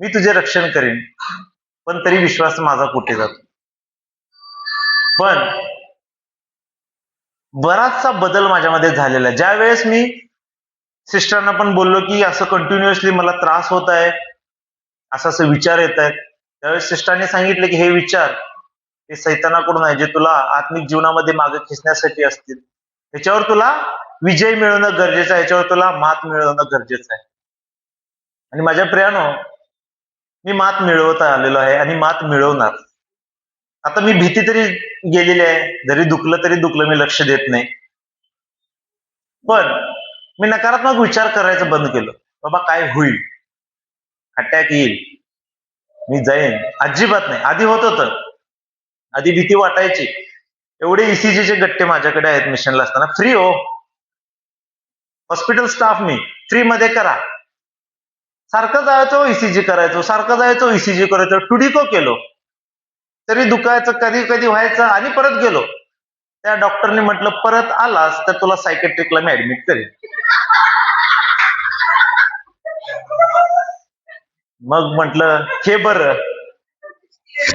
मी तुझे रक्षण करेन. पण तरी विश्वास माझा कुठे जातो? पण बराचसा बदल माझ्यामध्ये झालेला आहे. ज्या वेळेस मी सिस्टरना पण बोललो की असं कंटिन्युअसली मला त्रास होत आहे, असं विचार येत आहेत, त्यावेळेस सिस्टरने सांगितलं की हे विचार हे सैतानाकडून आहे, जे तुला आत्मिक जीवनामध्ये मागे खेचण्यासाठी असतील. त्याच्यावर तुला विजय मिळवणं गरजेचं आहे, याच्यावर तुला मात मिळवणं गरजेचं आहे. आणि माझ्या प्रियानो, मी मात मिळवत आलेलो आहे आणि मात मिळवणार. आता मी भीती तरी गेलेली आहे, जरी दुखलं तरी दुखलं, मी लक्ष देत नाही. पण मी नकारात्मक विचार करायचं बंद केलं. बाबा काय होईल, अटॅक येईल, मी जाईन, अजिबात नाही. आधी होत होतं, आधी भीती वाटायची. एवढे ईसीजीचे गट्टे माझ्याकडे आहेत मिशनला असताना, फ्री हो, हॉस्पिटल स्टाफ मी फ्री मध्ये करा. सारखं जायचो ईसीजी करायचो, सारखं जायचो ईसीजी करायचो, टुडिको केलो तरी दुखायचं, कधी कधी व्हायचं आणि परत गेलो. त्या डॉक्टरने म्हटलं परत आलास तर तुला सायकेट्रिकला मी ऍडमिट करेन. मग म्हटलं हे बरं,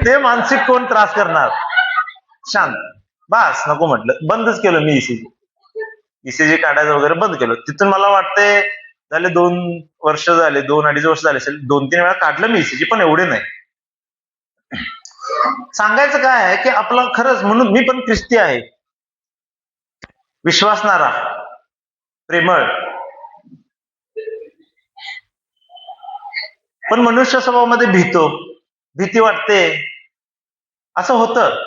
ते मानसिक कोण त्रास करणार, शांत बास, नको म्हटलं. बंदच केलं मी ईसीजी काढायचं वगैरे बंद केलं. तिथून मला वाटतंय झाले 2 वर्ष झाले, 2-2.5 वर्ष झाले असेल, 2-3 वेळा काढलं मी ECG, पण एवढे नाही. सांगायचं काय आहे की आपलं खरंच, म्हणून मी पण ख्रिस्ती आहे, विश्वासणारा, प्रेमळ, पण मनुष्य स्वभावामध्ये भीती वाटते, असं होतं.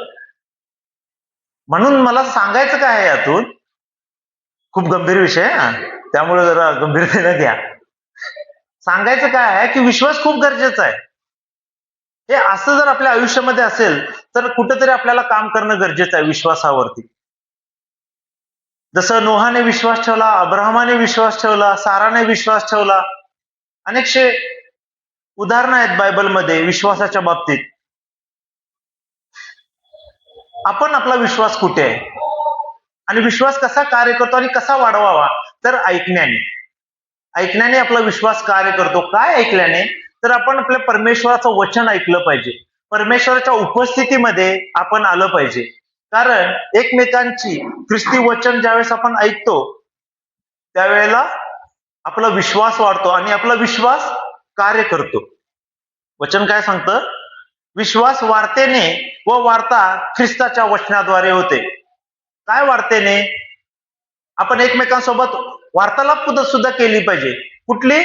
म्हणून मला सांगायचं काय आहे यातून, खूप गंभीर विषय आहे, त्यामुळे जरा गंभीरतेने घ्या. सांगायचं काय आहे की विश्वास खूप गरजेचा आहे. हे असं जर आपल्या आयुष्यामध्ये असेल तर कुठेतरी आपल्याला काम करणं गरजेचं आहे विश्वासावरती. जसं नोहाने विश्वास ठेवला, अब्राहमाने विश्वास ठेवला, साराने विश्वास ठेवला. अनेकशे उदाहरणं आहेत बायबलमध्ये विश्वासाच्या बाबतीत. आपण आपला विश्वास कुठे आहे आणि विश्वास कसा कार्य करतो आणि कसा वाढवावा, तर ऐकण्याने आपला विश्वास कार्य करतो. काय ऐकल्याने, तर आपण आपल्या परमेश्वराचं वचन ऐकलं पाहिजे, परमेश्वराच्या उपस्थितीमध्ये आपण आलं पाहिजे. कारण एकमेकांची ख्रिस्ती वचन ज्यावेळेस आपण ऐकतो त्यावेळेला आपला विश्वास वाढतो आणि आपला विश्वास कार्य करतो. वचन काय सांगतं, विश्वास वार्तेने व वार्ता ख्रिस्ताच्या वचनाद्वारे होते. काय वार्तेने, आपण एकमेकांसोबत वार्तालाप सुद्धा केली पाहिजे. कुठली,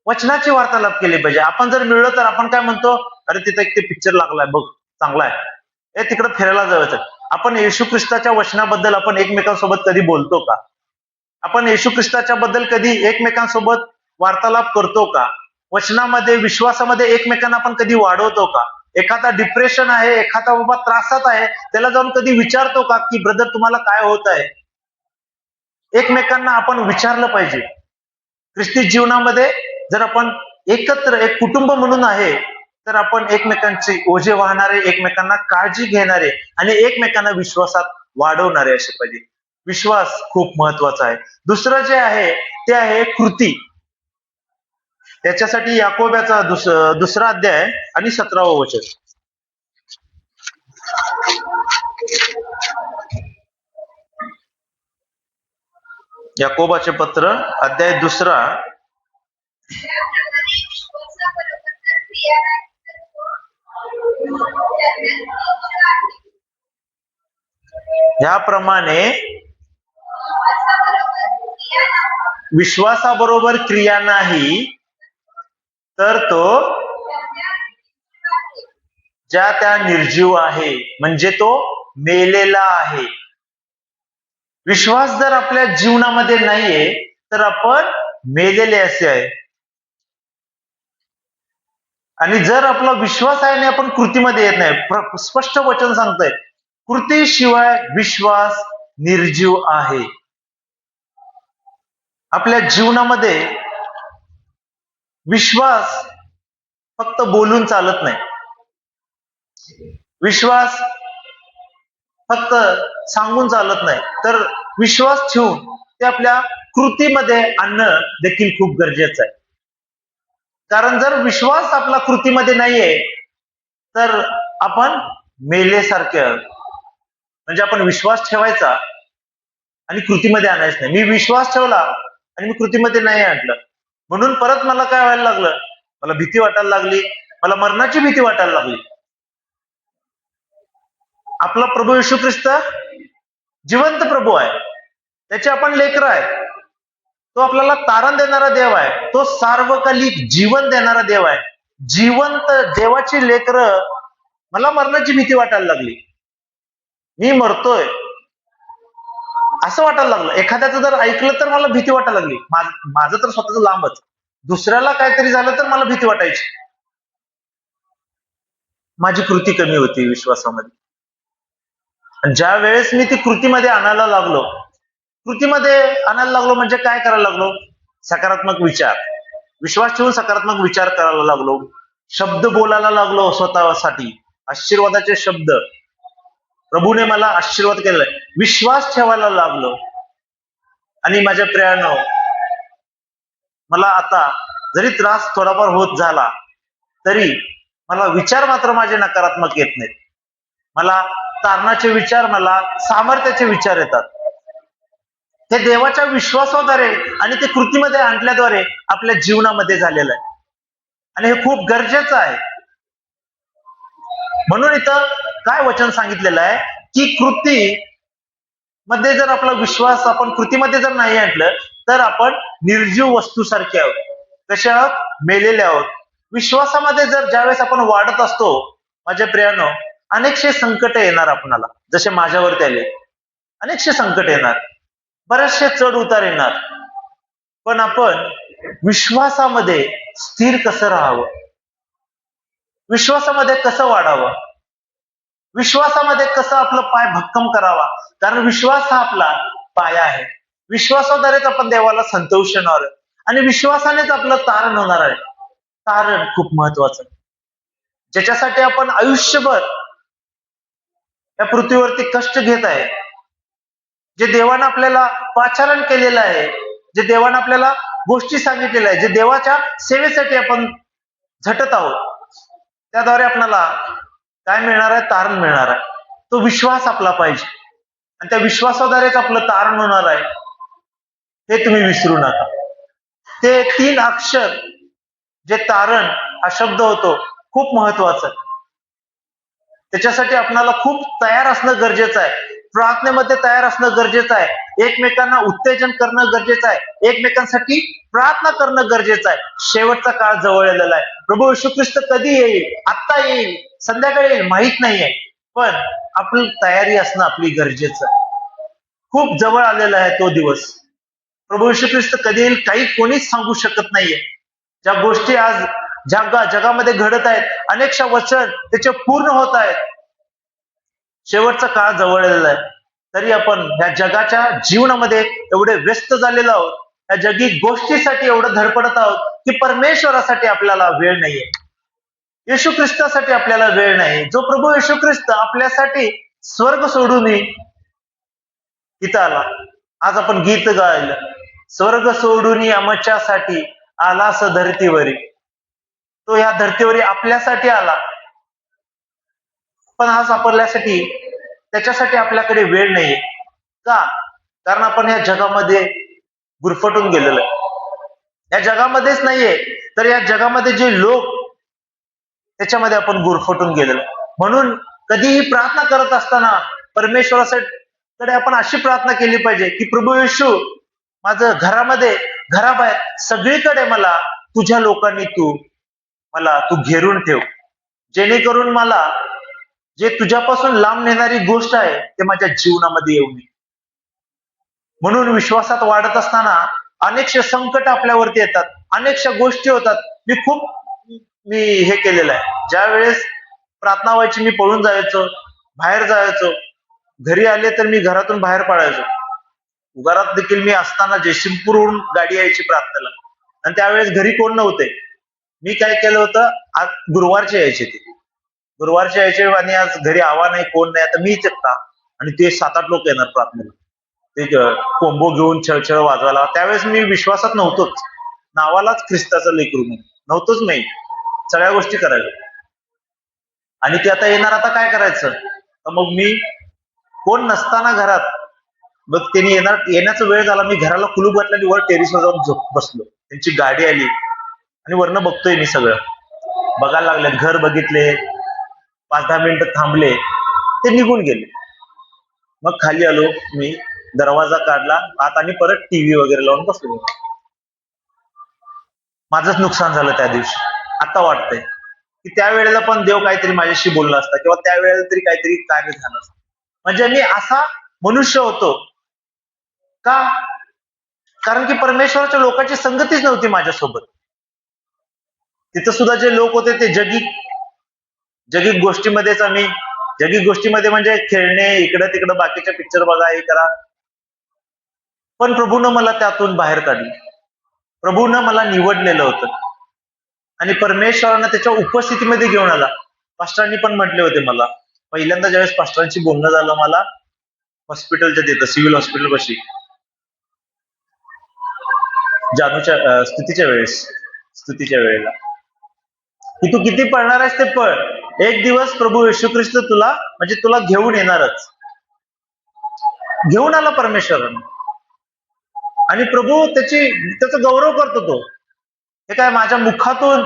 वचनाची वार्तालाप केली पाहिजे. आपण जर मिळलो तर आपण काय म्हणतो, अरे तिथे एक ते पिक्चर लागलाय बघ, चांगला आहे, हे तिकडे फिरायला जायचं. आपण येशू ख्रिस्ताच्या वचनाबद्दल आपण एकमेकांसोबत कधी बोलतो का? आपण येशू ख्रिस्ताच्या बद्दल कधी एकमेकांसोबत वार्तालाप करतो का? वचनामध्ये, विश्वासामध्ये एकमेकांना आपण कधी वाढवतो का? एखादा डिप्रेशन आहे, एखादा बाबा त्रासात आहे, त्याला जाऊन कधी विचारतो का की ब्रदर तुम्हाला काय होत आहे? एकमेकांना आपण विचारलं पाहिजे. ख्रिस्ती जीवनामध्ये जर आपण एकत्र एक कुटुंब म्हणून आहे तर आपण एकमेकांचे ओझे वाहणारे, एकमेकांना काळजी घेणारे आणि एकमेकांना विश्वासात वाढवणारे असे पाहिजे. विश्वास खूप महत्वाचा आहे. दुसरं जे आहे ते आहे कृती. त्याच्यासाठी याकोबाचा 2रा अध्याय आणि 17वं वचन. याकोबाचे पत्र अध्याय 2. त्याप्रमाणे विश्वासाबरोबर जर क्रिया नाही तर तो त्याच्यात आहे. ह्याप्रमाणे विश्वासाबरोबर क्रिया नाही विश्वासाबरोबर क्रिया नाही तर तो ज्या त्या निर्जीव आहे, म्हणजे तो मेलेला आहे. विश्वास जर आपल्या जीवनामध्ये नाहीये तर आपण मेलेले असे आहे. आणि जर आपला विश्वास आहे आणि आपण कृतीमध्ये येत नाही, स्पष्ट वचन सांगतंय, कृतीशिवाय विश्वास निर्जीव आहे. आपल्या जीवनामध्ये विश्वास फक्त बोलून चालत नाही. विश्वास फक्त सांगून चालत नाही, तर विश्वास ठेवून ते आपल्या कृतीमध्ये आणणं देखील खूप गरजेचं आहे. कारण जर विश्वास आपला कृतीमध्ये नाहीये तर आपण मेलेसारखे आहोत. म्हणजे आपण विश्वास ठेवायचा आणि कृतीमध्ये आणायचं नाही. मी विश्वास ठेवला आणि मी कृतीमध्ये नाही आणलं, म्हणून परत मला काय व्हायला लागलं, मला भीती वाटायला लागली, मला मरणाची भीती वाटायला लागली. आपला प्रभू येशू ख्रिस्त जिवंत प्रभू आहे, त्याचे आपण लेकरं आहे. तो आपल्याला तारण देणारा देव आहे, तो सार्वकालिक जीवन देणारा देव आहे. जिवंत देवाची लेकरं, मला मरणाची भीती वाटायला लागली, मी मरतोय असं वाटायला लागलं. एखाद्याचं जर ऐकलं तर मला भीती वाटायला लागली. माझं तर स्वतःच लांबच, दुसऱ्याला काहीतरी झालं तर मला भीती वाटायची. माझी कृती कमी होती विश्वासामध्ये. आणि ज्या वेळेस मी ती कृतीमध्ये आणायला लागलो म्हणजे काय करायला लागलो, सकारात्मक विचार, विश्वास ठेवून सकारात्मक विचार करायला लागलो, शब्द बोलायला लागलो स्वतःसाठी, आशीर्वादाचे शब्द. प्रभूने मला आशीर्वाद केलाय, विश्वास ठेवायला लागलो. आणि माझ्या प्रियानो, मला आता जरी त्रास थोडाफार होत झाला तरी मला विचार मात्र माझे नकारात्मक येत नाहीत. मला तारणाचे विचार, मला सामर्थ्याचे विचार येतात. हे देवाच्या विश्वासाद्वारे आणि ते कृतीमध्ये आणल्याद्वारे आपल्या जीवनामध्ये झालेलं आहे. आणि हे खूप गरजेचं आहे. म्हणून इथं काय वचन सांगितलेलं आहे की कृती मध्ये जर आपला विश्वास आपण कृतीमध्ये जर नाही आणलं तर आपण निर्जीव वस्तूसारखे आहोत. कसे आहोत? मेलेले आहोत. विश्वासामध्ये जर ज्यावेळेस आपण वाढत असतो माझ्या प्रियानो, अनेकशे संकट येणार आपणाला, जसे माझ्यावरती आले. अनेकशे संकट येणार, बरेचसे चढ उतार येणार, पण आपण विश्वासामध्ये स्थिर कसं राहावं, विश्वासामध्ये कसं वाढावं, विश्वासामध्ये कसं आपलं पाय भक्कम करावा. कारण विश्वास हा आपला पाया आहे. विश्वासाद्वारेच आपण देवाला संतोष येणार आहे आणि विश्वासानेच आपलं तारण होणार आहे. तारण खूप महत्वाचं, ज्याच्यासाठी आपण आयुष्यभर या पृथ्वीवरती कष्ट घेत आहे, जे देवानं आपल्याला पाचारण केलेलं आहे, जे देवानं आपल्याला गोष्टी सांगितलेल्या आहे, जे देवाच्या सेवेसाठी आपण झटत आहोत, त्याद्वारे आपल्याला काय मिळणार आहे? तारण मिळणार आहे. तो विश्वास आपला पाहिजे आणि त्या विश्वासाद्वारेच आपलं तारण होणार आहे, हे तुम्ही विसरू नका. ते 3 अक्षर जे तारण हा शब्द होतो खूप महत्वाचा आहे. त्याच्यासाठी आपल्याला खूप तयार असणं गरजेचं आहे. प्रार्थनेमध्ये तयार असणं गरजेचं आहे. एकमेकांना उत्तेजन करणं गरजेचं आहे. एकमेकांसाठी प्रार्थना करणं गरजेचं आहे. शेवटचा काळ जवळ आलेला आहे. प्रभू येशू ख्रिस्त कधी येईल? आत्ता येईल, संध्याकाळी येईल, माहित नाहीये, पण आपली तयारी असणं आपली गरजेचं आहे. खूप जवळ आलेला आहे तो दिवस. प्रभू येशू ख्रिस्त कधी येईल काही कोणीच सांगू शकत नाहीये. ज्या गोष्टी आज जगामध्ये घडत आहेत, अनेकशा वचन त्याचे पूर्ण होत आहेत. शेवटचा काळ जवळ आलेला आहे, तरी आपण या जगाच्या जीवनामध्ये एवढे व्यस्त झालेलो आहोत, या जगी गोष्टीसाठी एवढं धडपडत आहोत की परमेश्वरासाठी आपल्याला वेळ नाहीये, येशू ख्रिस्तासाठी आपल्याला वेळ नाही. जो प्रभू येशू ख्रिस्त आपल्यासाठी स्वर्ग सोडून इथं आला. आज आपण गीत गायलं, स्वर्ग सोडून आमच्यासाठी आलास धरतीवरी. तो या धरतीवरी आपल्यासाठी आला, पण आज आपल्यासाठी त्याच्यासाठी आपल्याकडे वेळ नाहीये. का? कारण आपण या जगामध्ये गुरफटून गेलेलो आहे. या जगामध्येच नाहीये, तर या जगामध्ये जे लोक त्याच्यामध्ये आपण गुरफटून गेलेलो. म्हणून कधीही प्रार्थना करत असताना परमेश्वराकडे आपण अशी प्रार्थना केली पाहिजे की प्रभू येशू, माझं घरामध्ये, घराबाहेर सगळीकडे मला तुझ्या लोकांनी मला तू घेरून ठेव, जेणेकरून मला जे तुझ्यापासून लांब नेणारी गोष्ट आहे ते माझ्या जीवनामध्ये येऊ नये. म्हणून विश्वासात वाढत असताना अनेकशे संकट आपल्यावरती येतात, अनेकशा गोष्टी होतात. मी हे केलेलं आहे, ज्या वेळेस प्रार्थना व्हायची मी पळून जायचो, बाहेर जायचो. घरी आले तर मी घरातून बाहेर पडायचो. घरात देखील मी असताना जयसिंगपूरहून गाडी यायची प्रार्थनेला, आणि त्यावेळेस घरी कोण नव्हते. मी काय केलं होतं, आज गुरुवारचे यायचे, ते गुरुवारचे यायचे आणि आज घरी आवा नाही, कोण नाही, आता मीच एकटा आणि ते 7-8 लोक येणार प्रार्थनेला, ते कोंबो घेऊन छळछळ वाजवायला. त्यावेळेस मी विश्वासात नव्हतोच, नावालाच ख्रिस्ताचं लेकरू नव्हतोच, नाही सगळ्या गोष्टी करायला. आणि ते आता येणार, आता काय करायचं? तर मग मी कोण नसताना घरात, मग त्यांनी येण्याचा वेळ झाला, मी घराला कुलूप घातला आणि वर टेरिसवर जाऊन बसलो. त्यांची गाडी आली आणि वरनं बघतोय मी, सगळं बघायला लागले, घर बघितले, 5-10 मिनिटं थांबले, ते निघून गेले. मग खाली आलो मी, दरवाजा काढला आत आणि परत टीव्ही वगैरे लावून बसलो. माझंच नुकसान झालं त्या दिवशी. आता वाटतंय की त्यावेळेला पण देव काहीतरी माझ्याशी बोलला असता, किंवा त्यावेळेला तरी काहीतरी कार्य झालं असतं. म्हणजे मी असा मनुष्य होतो का? कारण की परमेश्वराच्या लोकांची संगतीच नव्हती माझ्यासोबत. तिथं सुद्धा जे लोक होते ते जगिक गोष्टीमध्येच, जगिक गोष्टीमध्ये म्हणजे खेळणे, इकडं तिकडं बाकीच्या पिक्चर बघा, हे करा. पण प्रभूनं मला त्यातून बाहेर काढलं. प्रभूनं मला निवडलेलं होतं आणि परमेश्वरानं त्याच्या उपस्थितीमध्ये घेऊन आला. पास्टरांनी पण म्हटले होते मला, पहिल्यांदा ज्यावेळेस पास्टरांशी बोलणं झालं मला हॉस्पिटलच्या तिथं, सिव्हिल हॉस्पिटल पाशी, जानूच्या स्तुतीच्या वेळेला, की तू किती पळणार आहेस ते पळ, एक दिवस प्रभू येशू ख्रिस्त तुला घेऊन येणारच. घेऊन आला परमेश्वरानं. आणि प्रभू त्याचा गौरव करतो. तो हे काय माझ्या मुखातून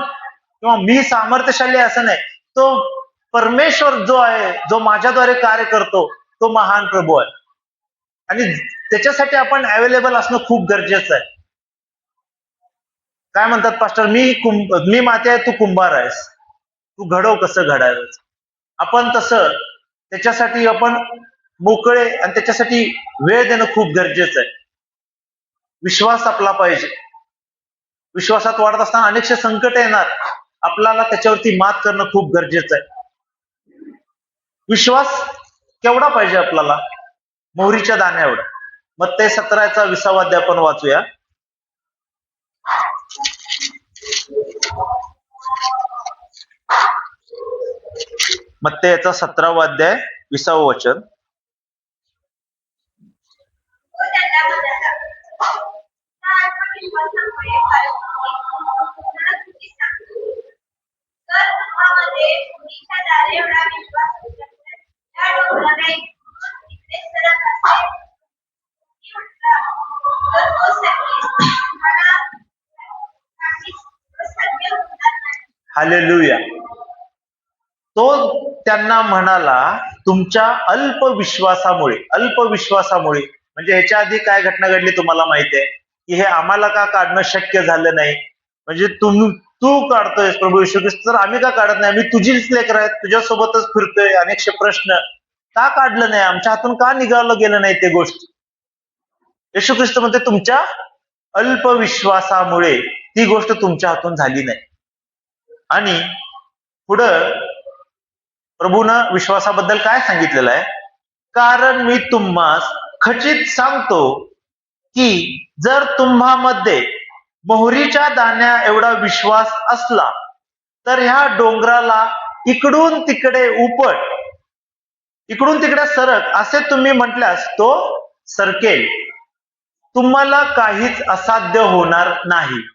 किंवा मी सामर्थ्यशाली असं नाही, तो परमेश्वर जो आहे, जो माझ्याद्वारे कार्य करतो, तो महान प्रभू आहे. आणि त्याच्यासाठी आपण अवेलेबल असणं खूप गरजेचं आहे. काय म्हणतात पास्टर, मी माती आहे, तू कुंभार आहेस, तू घडव कसं घडायचं. आपण तसं त्याच्यासाठी आपण मोकळे आणि त्याच्यासाठी वेळ देणं खूप गरजेचं आहे. विश्वास आपला पाहिजे. विश्वासात वाढत असताना अनेकशे संकट येणार, आपल्याला त्याच्यावरती मात करणं खूप गरजेचं आहे. विश्वास केवढा पाहिजे आपल्याला? मोहरीच्या दाण्या एवढा. मत्ते 17:20 अध्याय आपण वाचूया. मत्ते 17 अध्याय 20 वचन. तो त्यांना म्हणाला, "त्या आत्मविश्वासामुळे तुम्हाला चुकी सांगतो. जर तुम्हामध्ये मुलीच्या दारे एवढा विश्वास असेल, त्या डोंगराला तिकडे सरक असेल की म्हटला, तर तो सगळीच तुम्हाला काहीच साध्य होणार नाही." हालेलुया. तो त्यांना म्हणाला, तुमच्या अल्पविश्वासामुळे म्हणजे ह्याच्या आधी काय घटना घडली तुम्हाला माहिती आहे की हे आम्हाला का काढणं शक्य झालं नाही. म्हणजे तू काढतोयस प्रभू येशू ख्रिस्त, तर आम्ही का काढत नाही? आम्ही तुझीच लेकरं आहेत, तुझ्यासोबतच फिरतोय. अनेकशे प्रश्न का काढलं नाही, आमच्या हातून का निघालं गेलं नाही ते गोष्ट. येशू ख्रिस्त म्हणते, तुमच्या अल्पविश्वासामुळे ती गोष्ट तुमच्या हातून झाली नाही. आणि पुढं प्रभूनं विश्वासाबद्दल काय सांगितलेलं आहे? कारण मी तुम्हास खचित सांगतो की जर तुम्हामध्ये मोहरीच्या दाण्या एवढा विश्वास असला, तर ह्या डोंगराला इकडून तिकडे उपट, इकडून तिकडे सरक असे तुम्ही म्हटल्यास तो सरकेल. तुम्हाला काहीच असाध्य होणार नाही.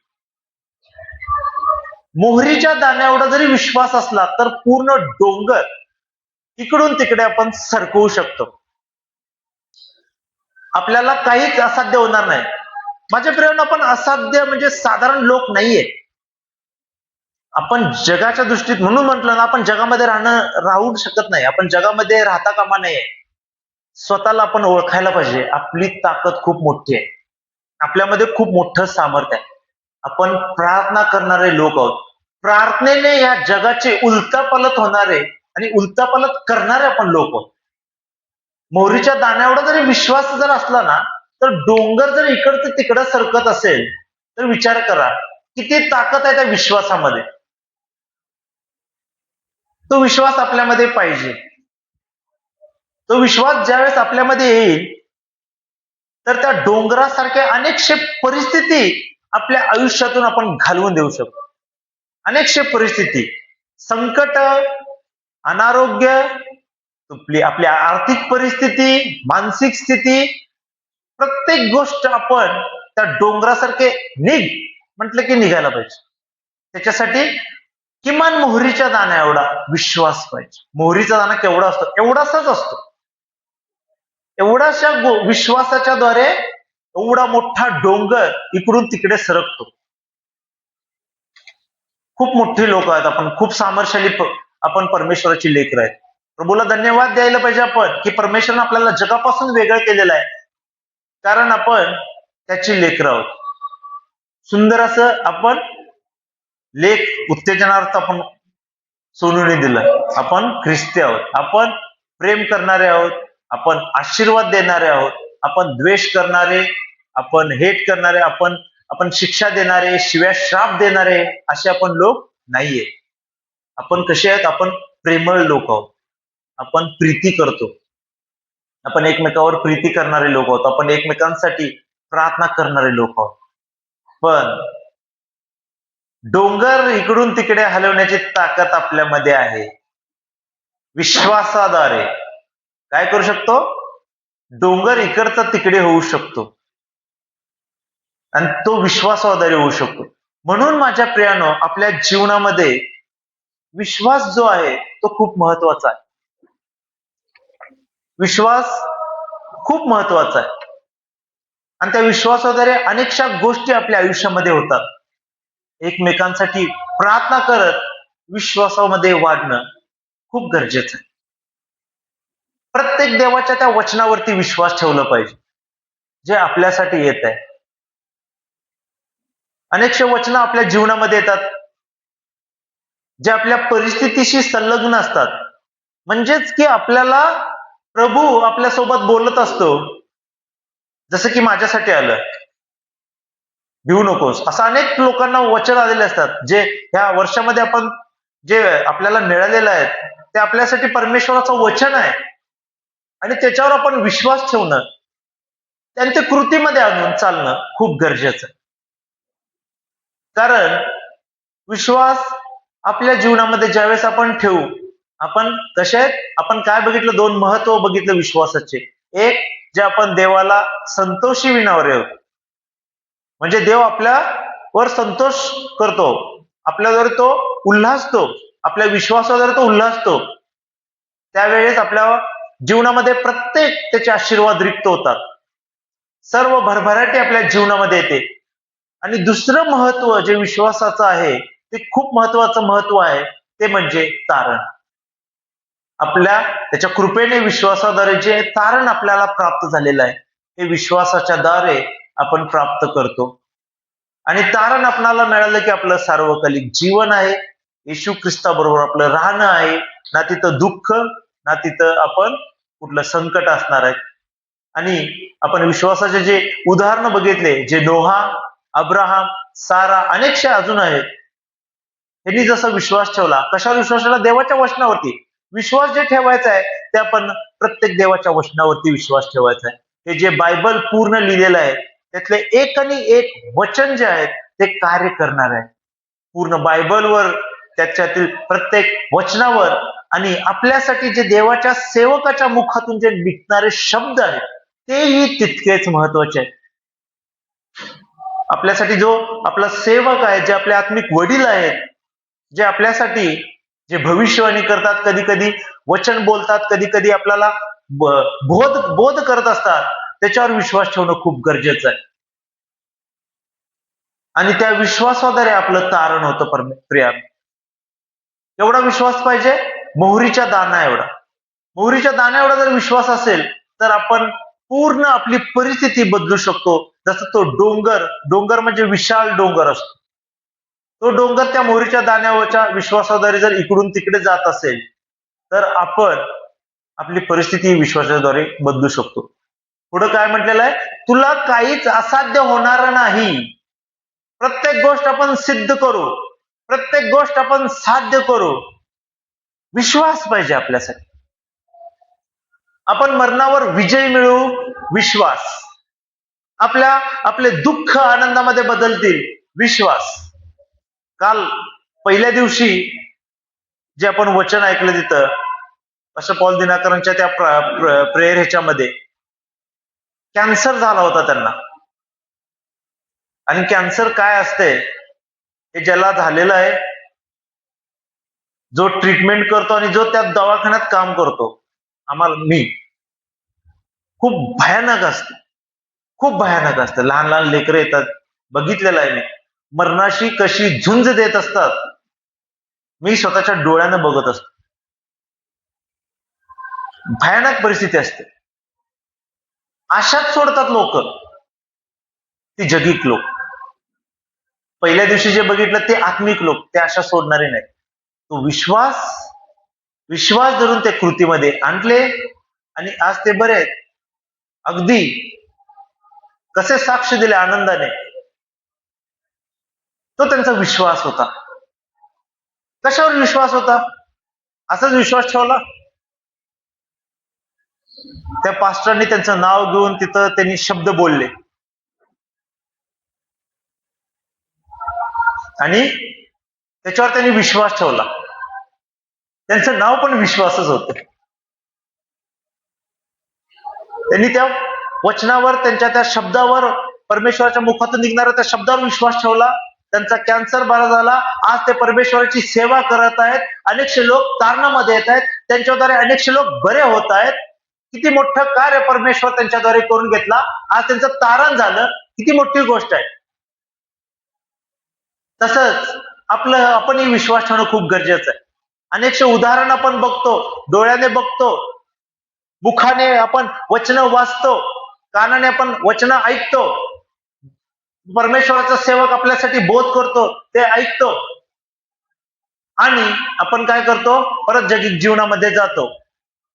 मोहरीच्या दाण्या एवढा जरी विश्वास असला तर पूर्ण डोंगर इकडून तिकडे आपण सरकवू शकतो. आपल्याला काहीच असाध्य होणार नाही. माझ्या प्रियानं, आपण असाध्य म्हणजे साधारण लोक नाहीये. आपण जगाच्या दृष्टीत, म्हणून म्हटलं ना, आपण जगामध्ये राहू शकत नाही. आपण जगामध्ये राहता कामा नये. स्वतःला आपण ओळखायला पाहिजे. आपली ताकद खूप मोठी आहे, आपल्यामध्ये खूप मोठं सामर्थ्य आहे. आपण प्रार्थना करणारे लोक आहोत. प्रार्थनेने या जगाचे उलतापालत होणारे आणि उलतापालत करणारे आपण लोक आहोत. मोहरीच्या दाण्या एवढा जरी विश्वास जर असला ना, तर डोंगर जर इकडचं तिकडं सरकत असेल, तर विचार करा किती ताकद आहे त्या विश्वासामध्ये. तो विश्वास आपल्यामध्ये पाहिजे. तो विश्वास ज्यावेळेस आपल्यामध्ये येईल, तर त्या डोंगरासारख्या अनेकशे परिस्थिती आपल्या आयुष्यातून आपण घालवून देऊ शकतो. अनेकशे परिस्थिती, संकट, अनारोग्य, आपली आर्थिक परिस्थिती, मानसिक स्थिती, प्रत्येक गोष्ट आपण त्या डोंगरासारखे म्हटलं की निघायला पाहिजे. त्याच्यासाठी किमान मोहरीच्या दाण्या एवढा विश्वास पाहिजे. मोहरीचा दाणा केवढा असतो? एवढासाच असतो. एवढाशा विश्वासाच्या द्वारे एवढा मोठा डोंगर इकडून तिकडे सरकतो. खूप मोठी लोक आहेत आपण, खूप सामर्थ्यशाली आपण परमेश्वराची लेकरं आहेत. प्रभूला धन्यवाद द्यायला पाहिजे आपण की परमेश्वरानं आपल्याला जगापासून वेगळं केलेलं आहे, कारण आपण त्याची लेकरं आहोत. सुंदर असं आपण लेख उत्तेजनार्थ आपण सोनूने दिलं. आपण ख्रिस्ती आहोत, आपण प्रेम करणारे आहोत, आपण आशीर्वाद देणारे आहोत, आपण द्वेष करणारे, आपण हेट करणारे, आपण शिक्षा देणारे, शिव्या श्राप देणारे असे आपण लोक नाहीये. आपण कसे आहेत? आपण प्रेमळ लोक आहोत. आपण प्रीती करतो. आपण एकमेकावर प्रीती करणारे लोक आहोत. आपण एकमेकांसाठी प्रार्थना करणारे लोक आहोत. पण डोंगर इकडून तिकडे हलवण्याची ताकद आपल्यामध्ये आहे. विश्वासाद्वारे काय करू शकतो? डोंगर इकडचा तिकडे होऊ शकतो आणि तो विश्वासाद्वारे होऊ शकतो. म्हणून माझ्या प्रियानो, आपल्या जीवनामध्ये विश्वास जो आहे तो खूप महत्वाचा आहे. विश्वास खूप महत्वाचा आहे. आणि त्या विश्वासाद्वारे अनेकशा गोष्टी आपल्या आयुष्यामध्ये होतात. एकमेकांसाठी प्रार्थना करत विश्वासामध्ये वाढणं खूप गरजेचं आहे. प्रत्येक देवाच्या त्या वचनावरती विश्वास ठेवला पाहिजे जे आपल्यासाठी येत आहे. अनेकशे वचनं आपल्या जीवनामध्ये येतात जे आपल्या परिस्थितीशी संलग्न असतात. म्हणजेच की आपल्याला प्रभू आपल्यासोबत बोलत असतो. जसं की माझ्यासाठी आलं, भिवू नकोस, असं अनेक लोकांना वचन आलेले असतात जे ह्या वर्षामध्ये आपण जे आपल्याला मिळालेलं आहे ते आपल्यासाठी परमेश्वराचं वचन आहे. आणि त्याच्यावर आपण विश्वास ठेवणं, त्यांच्या कृतीमध्ये आणून चालणं खूप गरजेचं आहे. कारण विश्वास आपल्या जीवनामध्ये ज्यावेळेस आपण ठेवू, आपण कसे आहेत, आपण काय बघितलं, दोन महत्व बघितलं विश्वासाचे. एक, जे आपण देवाला संतोषी विणावर येऊ, म्हणजे देव आपल्यावर संतोष करतो, आपल्याद्वारे तो उल्हासतो, आपल्या विश्वासाद्वारे तो उल्हासतो. त्यावेळेस आपल्या जीवनामध्ये प्रत्येक त्याचे आशीर्वाद रिक्त होतात, सर्व भरभराटी आपल्या जीवनामध्ये येते. आणि दुसरं महत्व जे विश्वासाचं आहे ते खूप महत्वाचं महत्व आहे, ते म्हणजे तारण. आपल्या त्याच्या कृपेने विश्वासाद्वारे जे तारण आपल्याला प्राप्त झालेलं आहे ते विश्वासाच्या द्वारे आपण प्राप्त करतो. आणि तारण आपल्याला मिळालं की आपलं सार्वकालिक जीवन आहे, येशू ख्रिस्ताबरोबर आपलं राहणं आहे, ना तिथं दुःख ना तिथं आपण कुठलं संकट असणार आहे. आणि आपण विश्वासाचे जे उदाहरण बघितले, जे नोहा, अब्राहम, सारा, अनेकशे अजून आहेत, त्यांनी जसा विश्वास ठेवला, कशावर विश्वास ठेवला? देवाच्या वचनावरती. विश्वास जे ठेवायचा आहे ते आपण प्रत्येक देवाच्या वचनावरती विश्वास ठेवायचा आहे. हे जे बायबल पूर्ण लिहिलेलं आहे त्यातले एक आणि एक वचन जे आहेत ते कार्य करणार आहे. पूर्ण बायबलवर, त्याच्यातील प्रत्येक वचनावर, आणि आपल्यासाठी जे देवाच्या सेवकाच्या मुखातून जे निघणारे शब्द आहेत तेही तितकेच महत्वाचे आहेत. आपल्यासाठी जो आपला सेवक आहे, जे आपले आत्मिक वडील आहेत, जे आपल्यासाठी जे भविष्यवाणी करतात, कधी कधी वचन बोलतात, कधी कधी आपल्याला बोध करत असतात, त्याच्यावर विश्वास ठेवणं खूप गरजेचं आहे. आणि त्या विश्वासाद्वारे आपलं तारण होतं प्रिया. एवढा विश्वास पाहिजे, मोहरीच्या दाना एवढा. मोहरीच्या दाना एवढा जर विश्वास असेल तर आपण पूर्ण आपली परिस्थिती बदलू शकतो. जसं तो डोंगर म्हणजे विशाल डोंगर असतो, तो डोंगर त्या मोहरीच्या दाण्यावरच्या विश्वासाद्वारे जर इकडून तिकडे जात असेल तर आपण आपली परिस्थिती विश्वासाद्वारे बदलू शकतो. पुढे काय म्हटलेलं आहे? तुला काहीच असाध्य होणार नाही. प्रत्येक गोष्ट आपण सिद्ध करू, प्रत्येक गोष्ट आपण साध्य करू. विश्वास पाहिजे आपल्यासाठी. आपण मरणावर विजय मिळवू, विश्वास. आपले दुःख आनंदामध्ये बदलतील, विश्वास. काल पहिल्या दिवशी जे आपण वचन ऐकलं तिथं असं पॉल दिनाकरांच्या त्या प्रेयर ह्याच्यामध्ये कॅन्सर झाला होता त्यांना. आणि कॅन्सर काय असते हे ज्याला झालेलं आहे, जो ट्रीटमेंट करतो आणि जो त्या दवाखान्यात काम करतो, मी खूप भयानक असते, खूप भयानक असतं. लहान लहान लेकरं येतात, बघितलेलं आहे मी, मरणाशी कशी झुंज देत असतात, मी स्वतःच्या डोळ्यानं बघत असतो. भयानक परिस्थिती असते. आशाच सोडतात लोक, ती जगिक लोक. पहिल्या दिवशी जे बघितलं ते आत्मिक लोक, ते आशा सोडणारे नाही. तो विश्वास धरून ते कृतीमध्ये आणले आणि आज ते बरे आहेत. अगदी कसे साक्ष दिले आनंदाने, तो त्यांचा विश्वास होता. कशावर विश्वास होता? असाच विश्वास ठेवला. त्या पास्टरनी त्यांचं नाव घेऊन तिथं त्यांनी शब्द बोलले आणि त्याच्यावर त्यांनी विश्वास ठेवला. त्यांचं नाव पण विश्वासच होतं. त्यांनी त्या वचनावर, त्यांच्या त्या शब्दावर, परमेश्वराच्या मुखातून निघणाऱ्या त्या शब्दावर विश्वास ठेवला. त्यांचा कॅन्सर बरा झाला. आज ते परमेश्वराची सेवा करत आहेत. अनेकशे लोक तारणामध्ये येत आहेत, त्यांच्याद्वारे अनेकशे लोक बरे होत आहेत. किती मोठं कार्य परमेश्वर त्यांच्याद्वारे करून घेतला, आज त्यांचं तारण झालं, किती मोठी गोष्ट आहे. तसंच आपणही विश्वास ठेवणं खूप गरजेचं आहे. अनेकशे उदाहरण आपण बघतो, डोळ्याने बघतो, मुखाने आपण वचन वाचतो, कानाने आपण वचन ऐकतो, परमेश्वराचा सेवक आपल्यासाठी बोध करतो, ते ऐकतो, आणि आपण काय करतो, परत जगिक जीवनामध्ये जातो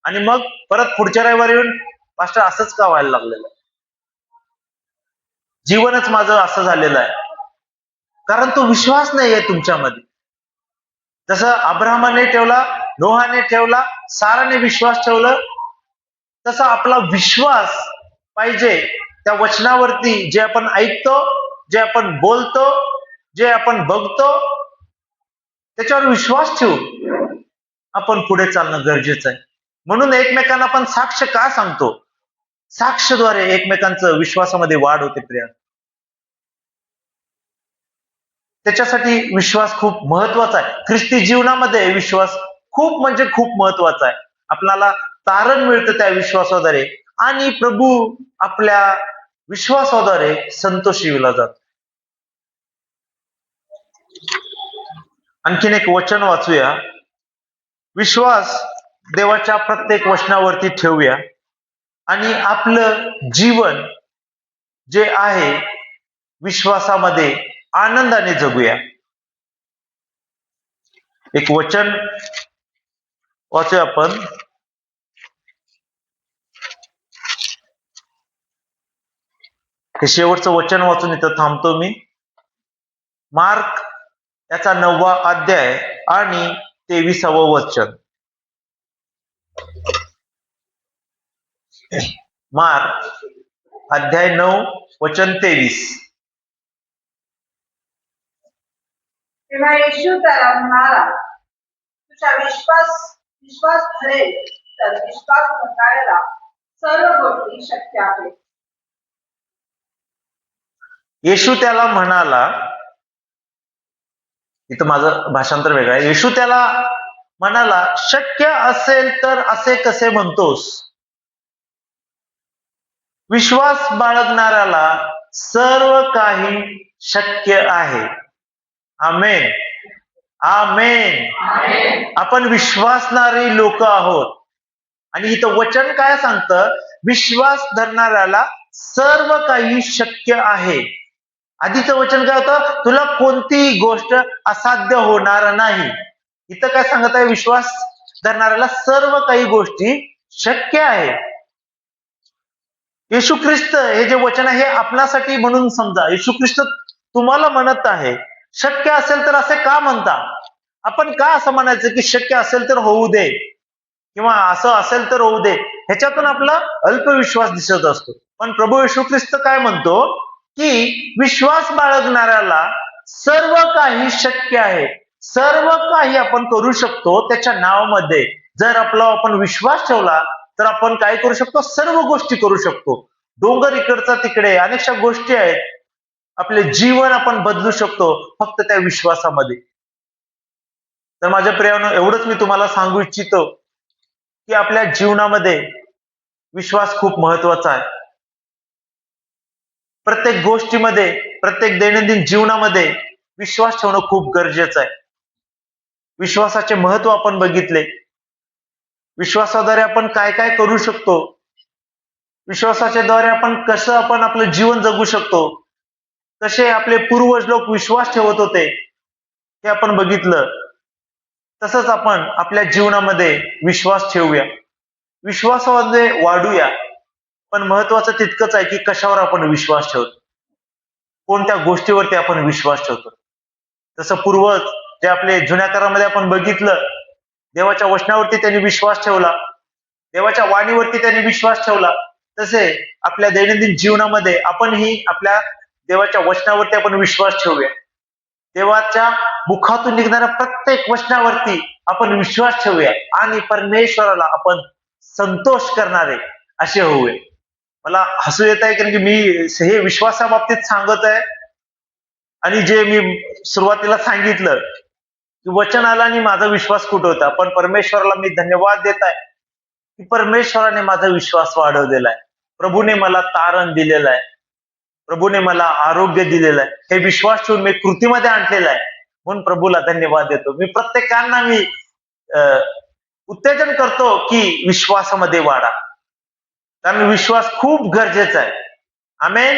आणि मग परत पुढच्या रविवारी येऊन पास्टर असंच का व्हायला लागलेलं, जीवनच माझं असं झालेलं आहे, कारण तो विश्वास नाहीये तुमच्यामध्ये. जसं अब्राहमाने ठेवला, नोहाने ठेवला, साराने विश्वास ठेवलं, तसा आपला विश्वास पाहिजे त्या वचनावरती. जे आपण ऐकतो, जे आपण बोलतो, जे आपण बघतो, त्याच्यावर विश्वास ठेवून आपण पुढे चालणं गरजेचं आहे. म्हणून एकमेकांना आपण साक्ष का सांगतो, साक्षद्वारे एकमेकांचं विश्वासामध्ये वाढ होते प्रिया. त्याच्यासाठी विश्वास खूप महत्वाचा आहे. ख्रिस्ती जीवनामध्ये विश्वास खूप म्हणजे खूप महत्वाचा आहे. आपल्याला तारण मिळतं त्या विश्वासाद्वारे, आणि प्रभू आपल्या विश्वासाद्वारे संतोष येवला जातो. आणखीन एक वचन वाचूया. विश्वास देवाच्या प्रत्येक वचनावरती ठेवूया आणि आपलं जीवन जे आहे विश्वासामध्ये आनंदाने जगूया. एक वचन वाचूया आपण. हे शेवटचं वचन वाचून इथं थांबतो मी. मार्क याचा 9वा अध्याय आणि 23वं वचन. मार्क अध्याय 9 वचन 23. तेव्हा येशू त्याला म्हणाला, तुझा विश्वास ठरेल तर विश्वास करणाऱ्याला सर्व गोष्टी शक्य आहेत. येशू त्याला म्हणाला, इथं माझं भाषांतर वेगळं आहे. येशू त्याला म्हणाला, शक्य असेल तर असे कसे म्हणतोस? विश्वास बाळगणाऱ्याला सर्व काही शक्य आहे. आमेन, आमेन. आपण विश्वासणारी लोक आहोत, आणि इथं वचन काय सांगतं, विश्वास धरणाऱ्याला सर्व काही शक्य आहे. आधीचं वचन काय होतं, तुला कोणतीही गोष्ट असाध्य होणार नाही. इथं काय सांगत आहे, विश्वास धरणाऱ्याला सर्व काही गोष्टी शक्य आहे. येशू ख्रिस्त हे जे वचन आहे हे आपणासाठी म्हणून समजा. येशू ख्रिस्त तुम्हाला म्हणत आहे, शक्य असेल तर असे का म्हणता? आपण का असं म्हणायचं की शक्य असेल तर होऊ दे, किंवा असं असेल तर होऊ दे? ह्याच्यातून आपला अल्पविश्वास दिसत असतो. पण प्रभू येशू ख्रिस्त काय म्हणतो की विश्वास बाळगणाऱ्याला सर्व काही शक्य आहे. सर्व काही आपण करू शकतो त्याच्या नावामध्ये. जर आपला आपण विश्वास ठेवला तर आपण काय करू शकतो, सर्व गोष्टी करू शकतो. डोंगर इकडचा तिकडे अनेकशा गोष्टी आहेत. आपले जीवन आपण बदलू शकतो फक्त त्या विश्वासामध्ये. तर माझ्या प्रियानो, एवढंच मी तुम्हाला सांगू इच्छितो की आपल्या जीवनामध्ये विश्वास खूप महत्वाचा आहे. प्रत्येक गोष्टीमध्ये, प्रत्येक दैनंदिन जीवनामध्ये विश्वास ठेवणं खूप गरजेचं आहे. विश्वासाचे महत्व आपण बघितले. विश्वासाद्वारे आपण काय काय करू शकतो, विश्वासाच्या द्वारे आपण कसं आपण आपलं जीवन जगू शकतो, कसे आपले पूर्वज लोक विश्वास ठेवत होते हे आपण बघितलं. तसंच आपण आपल्या जीवनामध्ये विश्वास ठेवूया, विश्वासामध्ये वाढूया. पण महत्वाचं तितकंच आहे की कशावर आपण विश्वास ठेवतो, कोणत्या गोष्टीवरती आपण विश्वास ठेवतो. तसं पूर्वज जे आपले जुन्या काळामध्ये आपण बघितलं, देवाच्या वचनावरती त्यांनी विश्वास ठेवला, देवाच्या वाणीवरती त्यांनी विश्वास ठेवला. तसे आपल्या दैनंदिन जीवनामध्ये आपणही आपल्या देवाच्या वचनावरती आपण विश्वास ठेवूया. देवाच्या मुखातून निघणाऱ्या प्रत्येक वचनावरती आपण विश्वास ठेवूया आणि परमेश्वराला आपण संतोष करणारे असे होऊया. मला हसू येत आहे कारण की मी हे विश्वासाबाबतीत सांगत आहे, आणि जे मी सुरुवातीला सांगितलं की वचन आलं आणि माझा विश्वास कुठं होता. पण परमेश्वराला मी धन्यवाद देत आहे की परमेश्वराने माझा विश्वास वाढवलेला आहे, प्रभूने मला तारण दिलेलं आहे, प्रभूने मला आरोग्य दिलेलं आहे, हे विश्वास ठेवून मी कृतीमध्ये आणलेलं आहे. म्हणून प्रभूला धन्यवाद देतो. मी प्रत्येकांना उत्तेजन करतो की विश्वासामध्ये वाढा, कारण विश्वास खूप गरजेचा आहे. आमेन.